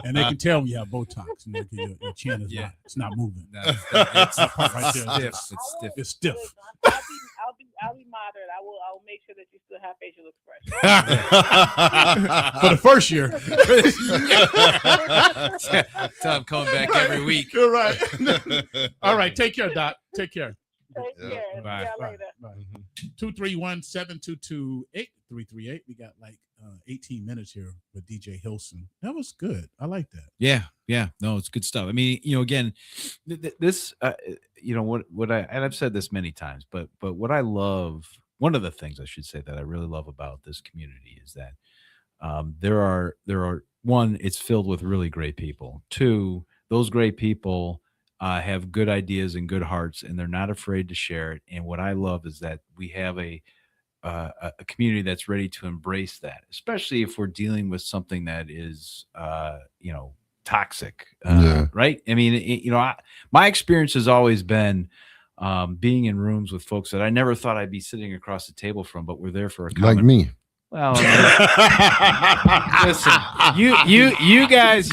And they can tell when you have Botox. Your chin is not moving. No, it's right there. It's stiff. I'll be moderate. I'll make sure that you still have facial expression. For the first year. So I'm coming back every week. You're right. All right. Take care, Doc. Take care. Take care. Bye. Later. Bye. 231-722-8338. We got like 18 minutes here with DJ Hilson. That was good. I like that. Yeah. No, it's good stuff. I mean, again, this, what and I've said this many times, but what I love, one of the things I should say that I really love about this community is that there are one, it's filled with really great people. Two, those great people have good ideas and good hearts, and they're not afraid to share it. And what I love is that we have a community that's ready to embrace that, especially if we're dealing with something that is, toxic, right? I mean, my experience has always been being in rooms with folks that I never thought I'd be sitting across the table from, but we're there for a common. Like me. Well, listen, you guys,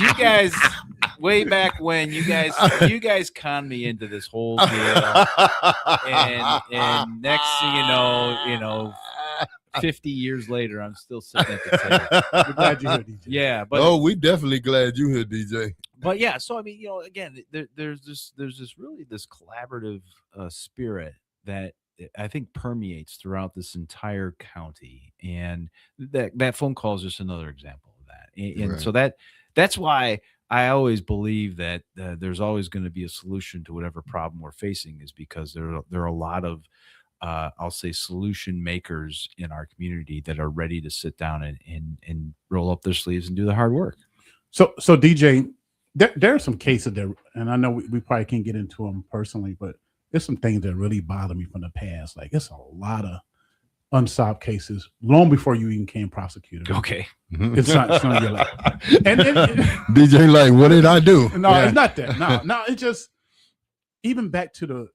way back when you guys conned me into this whole deal, and next thing you know, 50 years later, I'm still sitting at the table. We're glad you're here, DJ. Yeah, but we definitely glad you're here, DJ. But yeah, so I mean, again, there's this really this collaborative spirit that I think permeates throughout this entire county, and that phone call is just another example of that. And so that's why I always believe that there's always going to be a solution to whatever problem we're facing, is because there are a lot of I'll say solution makers in our community that are ready to sit down and roll up their sleeves and do the hard work. So DJ, there are some cases that, and I know we probably can't get into them personally, but there's some things that really bother me from the past. Like, it's a lot of unsolved cases long before you even became prosecutor. Okay. It's not your life. And DJ, like, what did I do? No, it's not that. No, it's just, even back to the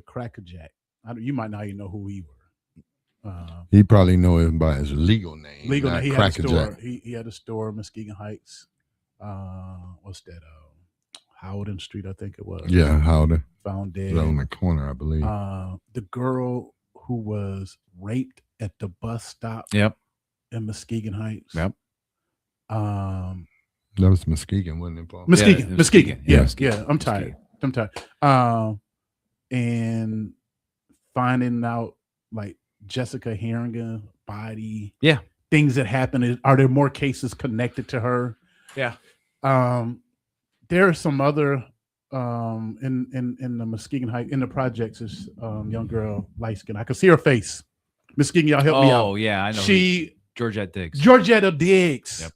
Cracker Jack. You might not even know who we were. He probably know him by his legal name. He had a Cracker store. Jack. He had a store in Muskegon Heights. What's that? Howden Street, I think it was. Yeah, Howden. Found dead. Right on the corner, I believe. The girl who was raped at the bus stop. Yep. In Muskegon Heights. Yep. That was Muskegon, wasn't it, Paul? Muskegon. Yeah. Yeah. I'm tired. And finding out like Jessica Harrigan body. Yeah. Things that happened. Are there more cases connected to her? Yeah. There are some other in the Muskegon Heights, in the projects, this young girl, light skin. I can see her face. Muskegon, y'all help me out. Oh yeah, I know. Georgette Diggs. Yep.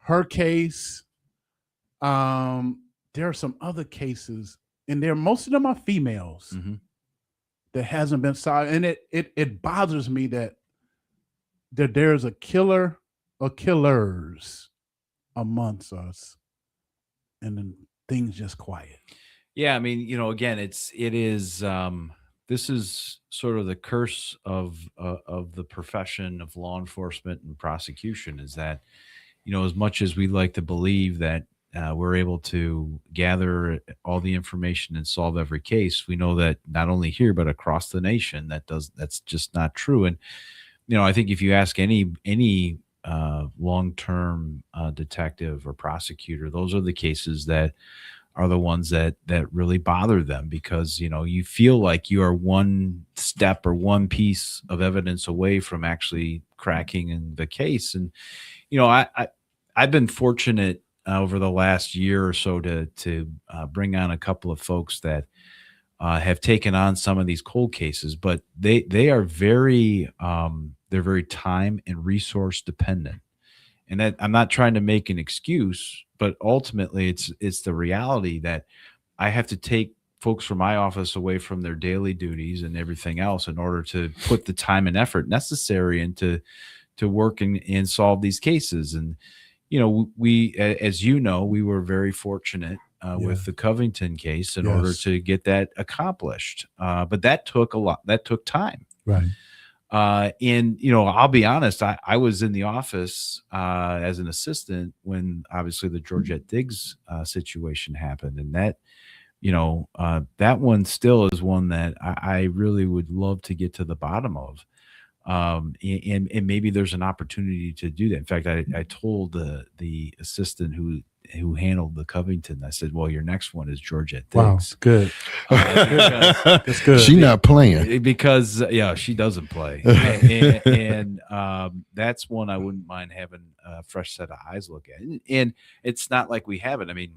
Her case. There are some other cases, and most of them are females that hasn't been solved, and it bothers me that there's a killer or killers amongst us, and then things just quiet. Yeah, I mean, again, it is this is sort of the curse of the profession of law enforcement and prosecution, is that, as much as we like to believe that we're able to gather all the information and solve every case, we know that not only here but across the nation that's just not true. And I think if you ask any long-term detective or prosecutor, those are the cases that are the ones that really bother them, because you feel like you are one step or one piece of evidence away from actually cracking the case. And I've been fortunate over the last year or so to bring on a couple of folks that have taken on some of these cold cases, but they are very they're very time and resource dependent. And that, I'm not trying to make an excuse, but ultimately it's the reality that I have to take folks from my office away from their daily duties and everything else in order to put the time and effort necessary into work and solve these cases. And we, as we were very fortunate with the Covington case in order to get that accomplished. But that took a lot. That took time. Right. And I'll be honest, I was in the office as an assistant when obviously the Georgette Diggs situation happened, and that that one still is one that I really would love to get to the bottom of. And maybe there's an opportunity to do that. In fact, I told the assistant who handled the Covington, I said, well, your next one is Georgette Diggs. Wow, good. That's good. She not playing, because she doesn't play. and that's one I wouldn't mind having a fresh set of eyes look at. And it's not like we haven't. I mean,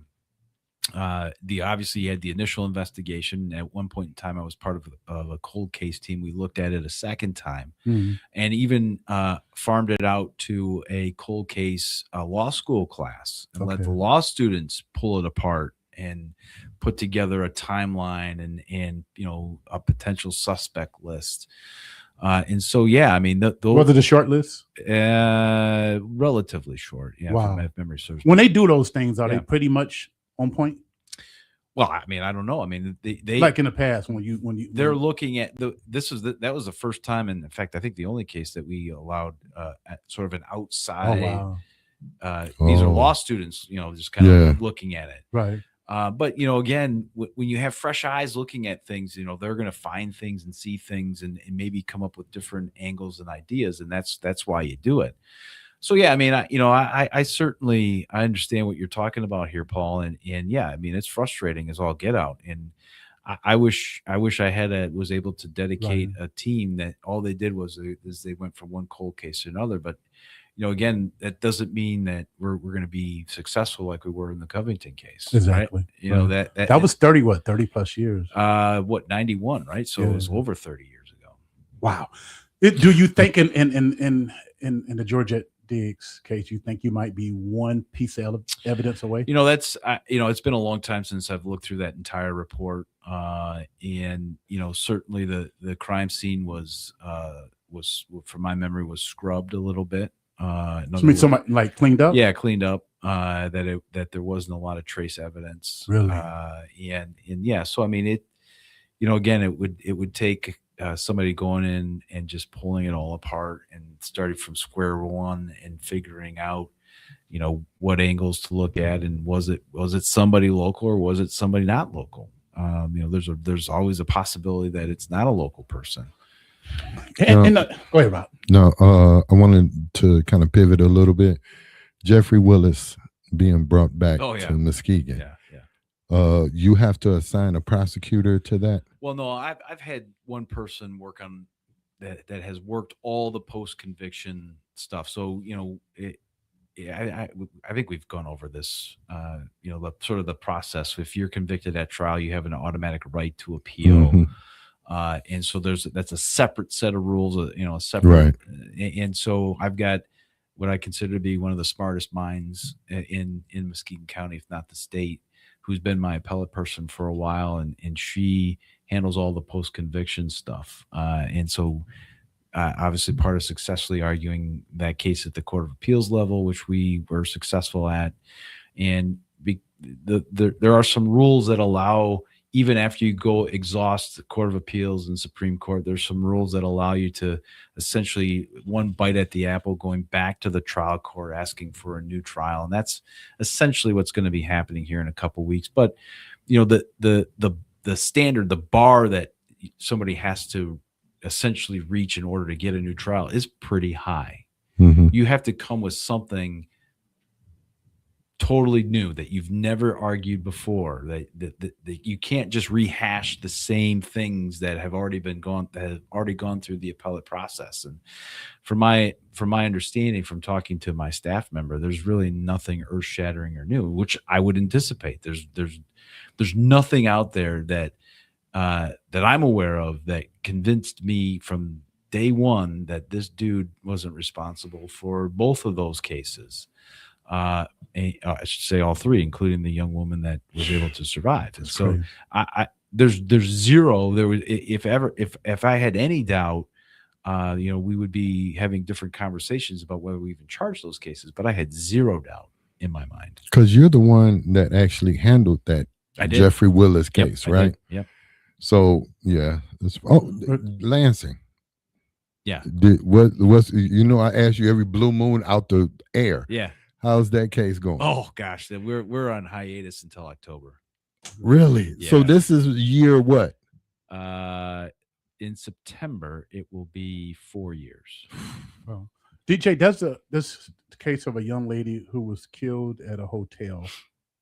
obviously you had the initial investigation. At one point in time, I was part of a cold case team. We looked at it a second time, and even farmed it out to a cold case law school class, and let the law students pull it apart and put together a timeline and a potential suspect list. And so, I mean, those was it a short list? Relatively short. Yeah. Wow. If memory serves. When they do those things, are they pretty much on point? Well, I mean, I don't know. I mean, they like in the past when they're looking at that was the first time, and in fact, I think the only case that we allowed sort of an outside. Oh, wow. These are law students, just kind of looking at it, right? But again, when you have fresh eyes looking at things, they're going to find things and see things and maybe come up with different angles and ideas, and that's why you do it. So I mean, I certainly understand what you're talking about here, Paul, and I mean, it's frustrating as all get out, and I wish I was able to dedicate a team that all they did was they went from one cold case to another. But again, that doesn't mean that we're going to be successful like we were in the Covington case. Exactly. Right? That was 30 plus years. 91, right? So it was over 30 years ago. Wow. Do you think in the Georgette Diggs case, you think you might be one piece of evidence away? That's it's been a long time since I've looked through that entire report, and certainly the crime scene was from my memory was scrubbed a little bit. Somebody like cleaned up? Yeah, cleaned up. That there wasn't a lot of trace evidence. Really? And yeah, so I mean again, it would take somebody going in and just pulling it all apart and starting from square one and figuring out, what angles to look at, and was it somebody local or was it somebody not local? There's always a possibility that it's not a local person. Go ahead, Rob. No, I wanted to kind of pivot a little bit. Jeffrey Willis being brought back to Muskegon. Yeah. You have to assign a prosecutor to that? Well, no, I've had one person work on that has worked all the post-conviction stuff. So, I think we've gone over this, the sort of the process. If you're convicted at trial, you have an automatic right to appeal. And so that's a separate set of rules, a separate, and so I've got what I consider to be one of the smartest minds in Muskegon County, if not the state, who's been my appellate person for a while. And she handles all the post-conviction stuff. And so obviously part of successfully arguing that case at the Court of Appeals level, which we were successful at. And there are some rules that allow, even after you go exhaust the Court of Appeals and Supreme Court, there's some rules that allow you to essentially one bite at the apple, going back to the trial court, asking for a new trial. And that's essentially what's going to be happening here in a couple of weeks. But, the standard, the bar that somebody has to essentially reach in order to get a new trial is pretty high. Mm-hmm. You have to come with something totally new that you've never argued before, that you can't just rehash the same things that have already gone through the appellate process. And from my understanding from talking to my staff member, there's really nothing earth-shattering or new, which I would anticipate. There's nothing out there that I'm aware of that convinced me from day one that this dude wasn't responsible for both of those cases. I should say all three, including the young woman that was able to survive. And so there's zero. There was, if I had any doubt, we would be having different conversations about whether we even charged those cases. But I had zero doubt in my mind, because you're the one that actually handled that Jeffrey Willis case, right? Yep. So yeah, Lansing. Yeah. What's I ask you every blue moon out the air. Yeah. How's that case going? Oh gosh, we're on hiatus until October. Really? Yeah. So this is year what? In September it will be 4 years. Well, DJ, does this case of a young lady who was killed at a hotel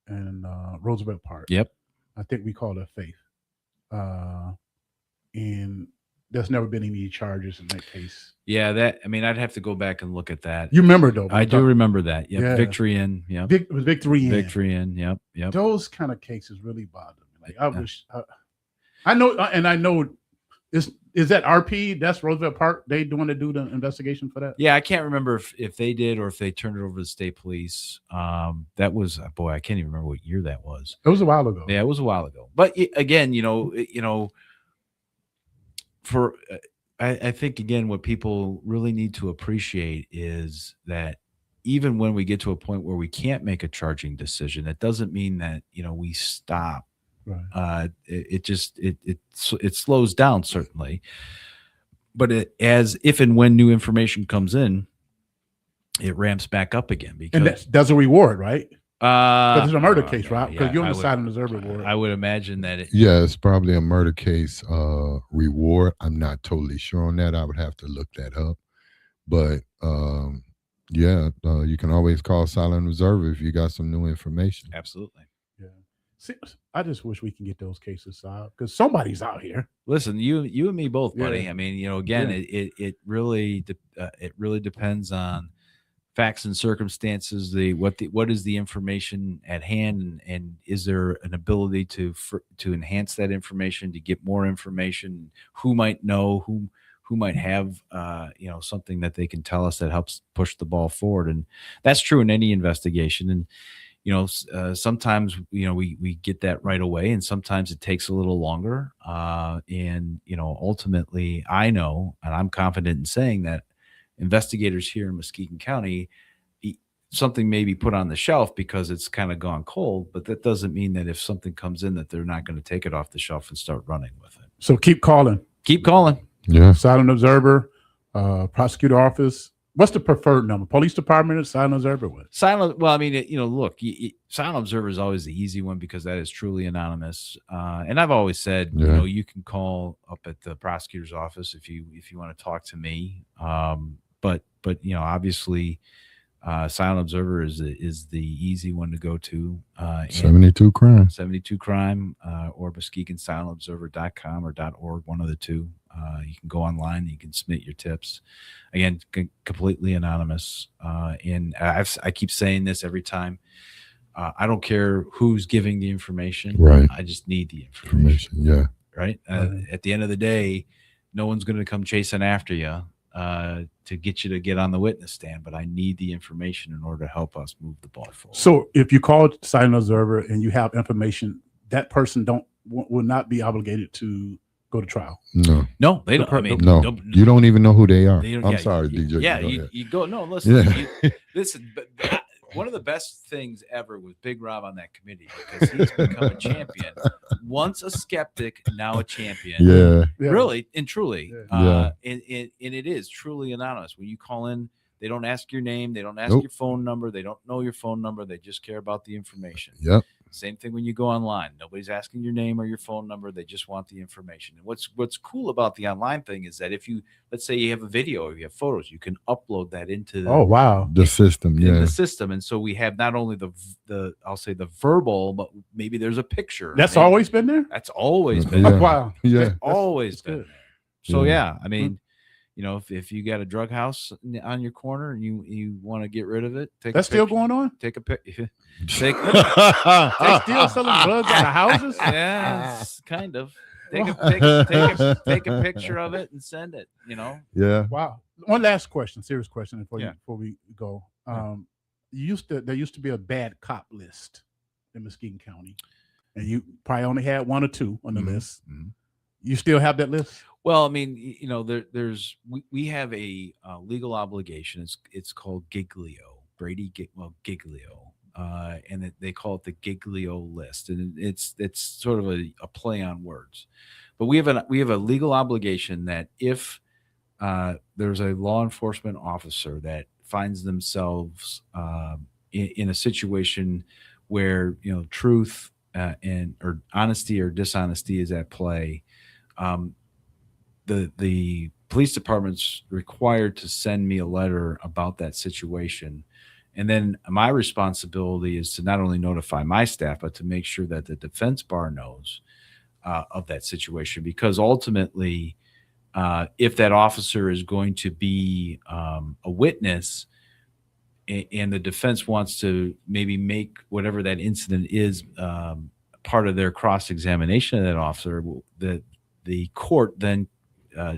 in Roosevelt Park. Yep. I think we called her Faith. And there's never been any charges in that case. Yeah, I'd have to go back and look at that. You remember though? I do remember that. Yep. Yeah. Victory Inn. Yeah. It was Victory Inn. Victory Inn. Yep. Yep. Those kind of cases really bother me. Like I wish. I know. Is that RP? That's Roosevelt Park. They do the investigation for that. Yeah, I can't remember if they did or if they turned it over to the state police. That was I can't even remember what year that was. It was a while ago. Yeah, it was a while ago. But again, I think again, what people really need to appreciate is that even when we get to a point where we can't make a charging decision, that doesn't mean that we stop. Right. It slows down certainly, but as if and when new information comes in, it ramps back up again because that's a reward, right? Because it's a murder case, right? Because Yeah, you're on the side of deserve reward. I would imagine that it's probably a murder case reward. I'm not totally sure on that. I would have to look that up, but you can always call Silent Reserve if you got some new information. Absolutely. Yeah. See, I just wish we can get those cases solved because somebody's out here. Listen, you and me both, buddy. Yeah. I mean, again, Yeah. it really depends on facts and circumstances. What is the information at hand, and is there an ability to enhance that information, to get more information? Who might know? Who might have something that they can tell us that helps push the ball forward? And that's true in any investigation. And sometimes we get that right away, and sometimes it takes a little longer. And ultimately, I know, and I'm confident in saying that investigators here in Muskegon County, something may be put on the shelf because it's kind of gone cold, but that doesn't mean that if something comes in that they're not going to take it off the shelf and start running with it. So keep calling. Yeah. Silent Observer, prosecutor office. What's the preferred number? Police department or Silent Observer? What? Silent. Well, I mean, look, Silent Observer is always the easy one because that is truly anonymous. And I've always said, you can call up at the prosecutor's office if you want to talk to me. But obviously, Silent Observer is the easy one to go to. 72 crime. 72 crime, or MuskegonSilentObserver.com or .org, one of the two. You can go online. You can submit your tips. Again, completely anonymous. And I keep saying this every time. I don't care who's giving the information. Right. I just need the information. Yeah. Right. At the end of the day, no one's going to come chasing after you to get you to get on the witness stand, but I need the information in order to help us move the ball forward. So if you call Silent Observer and you have information, that person will not be obligated to go to trial. No, they don't. I mean, no, you don't even know who they are. I'm sorry, DJ. Yeah, you go. No, listen. Yeah. Listen, but one of the best things ever was Big Rob on that committee because he's become a champion. Once a skeptic, now a champion. Yeah. Really and truly. Yeah. And it is truly anonymous. When you call in, they don't ask your name. They don't ask Nope. your phone number. They don't know your phone number. They just care about the information. Yep. Same thing when you go online. Nobody's asking your name or your phone number. They just want the information. And what's cool about the online thing is that if let's say you have a video or you have photos, you can upload that into the system. in Yeah. the system. And so we have not only the I'll say the verbal, but maybe there's a picture. That's Maybe- always been there? That's always been Yeah. there. Wow. Yeah. It's always been good. there. So Yeah. I mean, if you got a drug house on your corner and you want to get rid of it, That's still going on? Take a picture. They still selling drugs out of houses? Yes, kind of. Take a picture of it and send it. Yeah. Wow. One last question, serious question before Yeah. we go. There used to be a bad cop list in Muskegon County, and you probably only had one or two on the list. You still have that list? Well, I mean, we have a legal obligation. It's called Giglio, Giglio, and they call it the Giglio list, and it's sort of a play on words. But we have a legal obligation that if there's a law enforcement officer that finds themselves in a situation where truth or honesty or dishonesty is at play. The police department's required to send me a letter about that situation. And then my responsibility is to not only notify my staff, but to make sure that the defense bar knows of that situation. Because ultimately, if that officer is going to be a witness and the defense wants to maybe make whatever that incident is part of their cross-examination of that officer, the court then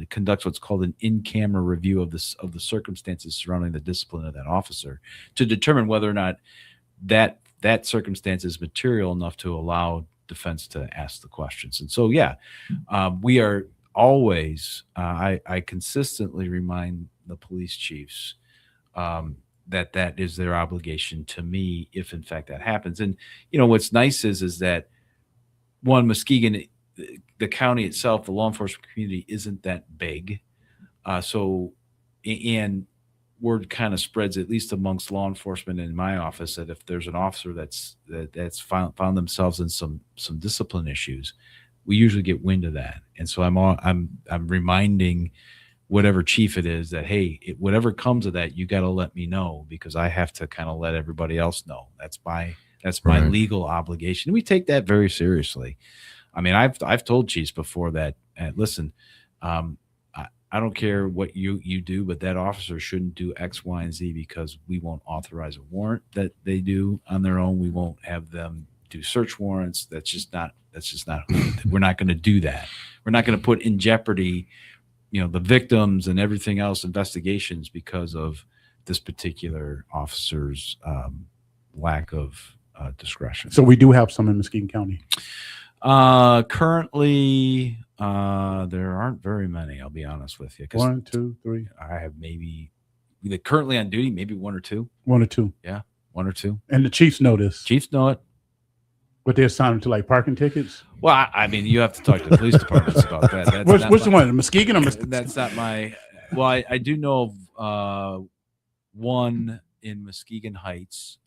conducts what's called an in-camera review of the circumstances surrounding the discipline of that officer to determine whether or not that circumstance is material enough to allow defense to ask the questions. And so, we are always, I consistently remind the police chiefs that is their obligation to me if in fact that happens. And, what's nice is that Muskegon, the county itself, the law enforcement community isn't that big. And word kind of spreads, at least amongst law enforcement in my office, that if there's an officer that's found themselves in some discipline issues, we usually get wind of that. And so I'm reminding whatever chief it is that, hey, whatever comes of that, you got to let me know, because I have to kind of let everybody else know. That's That's my Right. legal obligation. We take that very seriously. I mean, I've told chiefs before that, listen, I don't care what you do, but that officer shouldn't do X, Y, and Z because we won't authorize a warrant that they do on their own. We won't have them do search warrants. That's just not we're not going to do that. We're not going to put in jeopardy, the victims and everything else, investigations, because of this particular officer's lack of discretion. So we do have some in Muskegon County. Currently, there aren't very many. I'll be honest with you. 1, 2, 3. I have maybe currently on duty, maybe 1 or 2. 1 or 2. Yeah, 1 or 2. And the chiefs know this. Chiefs know it. But they're assigned to like parking tickets. Well, I mean, you have to talk to the police departments about that. Which the one? Muskegon or That's not my. Well, I do know of one in Muskegon Heights.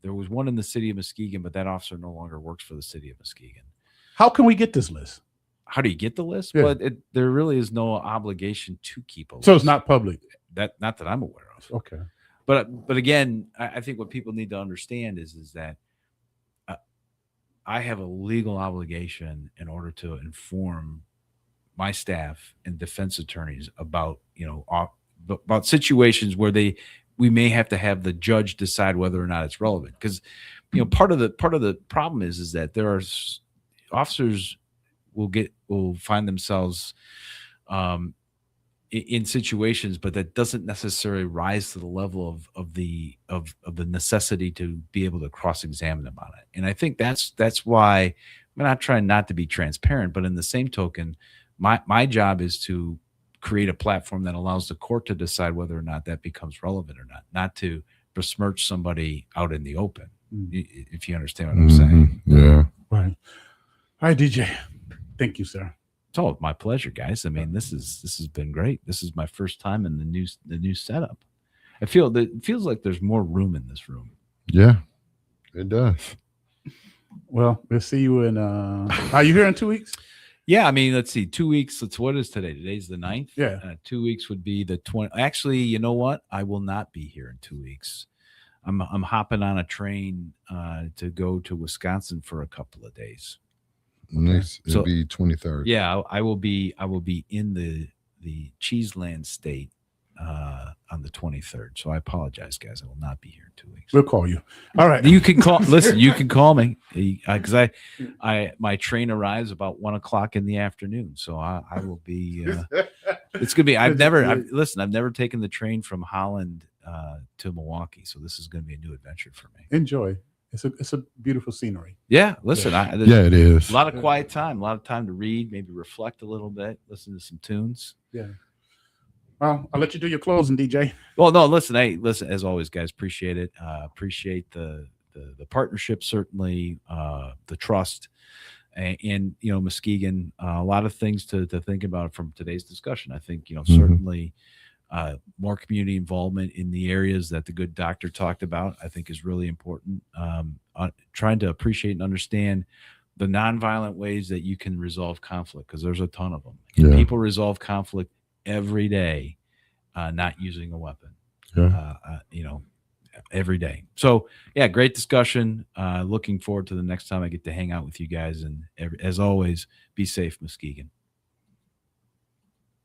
There was one in the city of Muskegon, but that officer no longer works for the city of Muskegon. How can we get this list? How do you get the list? Yeah. Well, there really is no obligation to keep a list. So it's not public. Not that I'm aware of. Okay. But again, I think what people need to understand is that I have a legal obligation in order to inform my staff and defense attorneys about about situations where we may have to have the judge decide whether or not it's relevant, because part of the problem is that there are officers will find themselves in situations, but that doesn't necessarily rise to the level of the necessity to be able to cross-examine them on it. And I think that's why I'm not trying not to be transparent, but in the same token, my job is to create a platform that allows the court to decide whether or not that becomes relevant or not to besmirch somebody out in the open, if you understand what I'm saying. Yeah. Right. All right, DJ. Thank you, sir. It's all my pleasure, guys. I mean, this has been great. This is my first time in the new setup. It feels like there's more room in this room. Yeah, it does. Well, we'll see you in. Are you here in 2 weeks? Yeah, I mean, let's see, 2 weeks. What is today? Today's the 9th. Yeah. 2 weeks would be the 20th. Actually, you know what? I will not be here in 2 weeks. I'm hopping on a train to go to Wisconsin for a couple of days. Next, it'll be 23rd. Yeah, I will be in the Cheeseland state on the 23rd. So I apologize, guys. I will not be here in 2 weeks. We'll call you. All right. You can call. Listen, you can call me because my train arrives about 1 o'clock in the afternoon. So I will be. It's gonna be. I've never taken the train from Holland to Milwaukee, so this is gonna be a new adventure for me. Enjoy. It's a beautiful scenery. Yeah, listen. It is. A lot of quiet time, a lot of time to read, maybe reflect a little bit, listen to some tunes. Yeah. Well, I'll let you do your closing, DJ. Well, no, listen, as always, guys, appreciate it. Appreciate the partnership, certainly, the trust, and Muskegon. A lot of things to think about from today's discussion. I think certainly. More community involvement in the areas that the good doctor talked about, I think, is really important. Trying to appreciate and understand the nonviolent ways that you can resolve conflict, because there's a ton of them. And people resolve conflict every day, not using a weapon. Every day. So yeah, great discussion. Looking forward to the next time I get to hang out with you guys. And as always, be safe, Muskegon.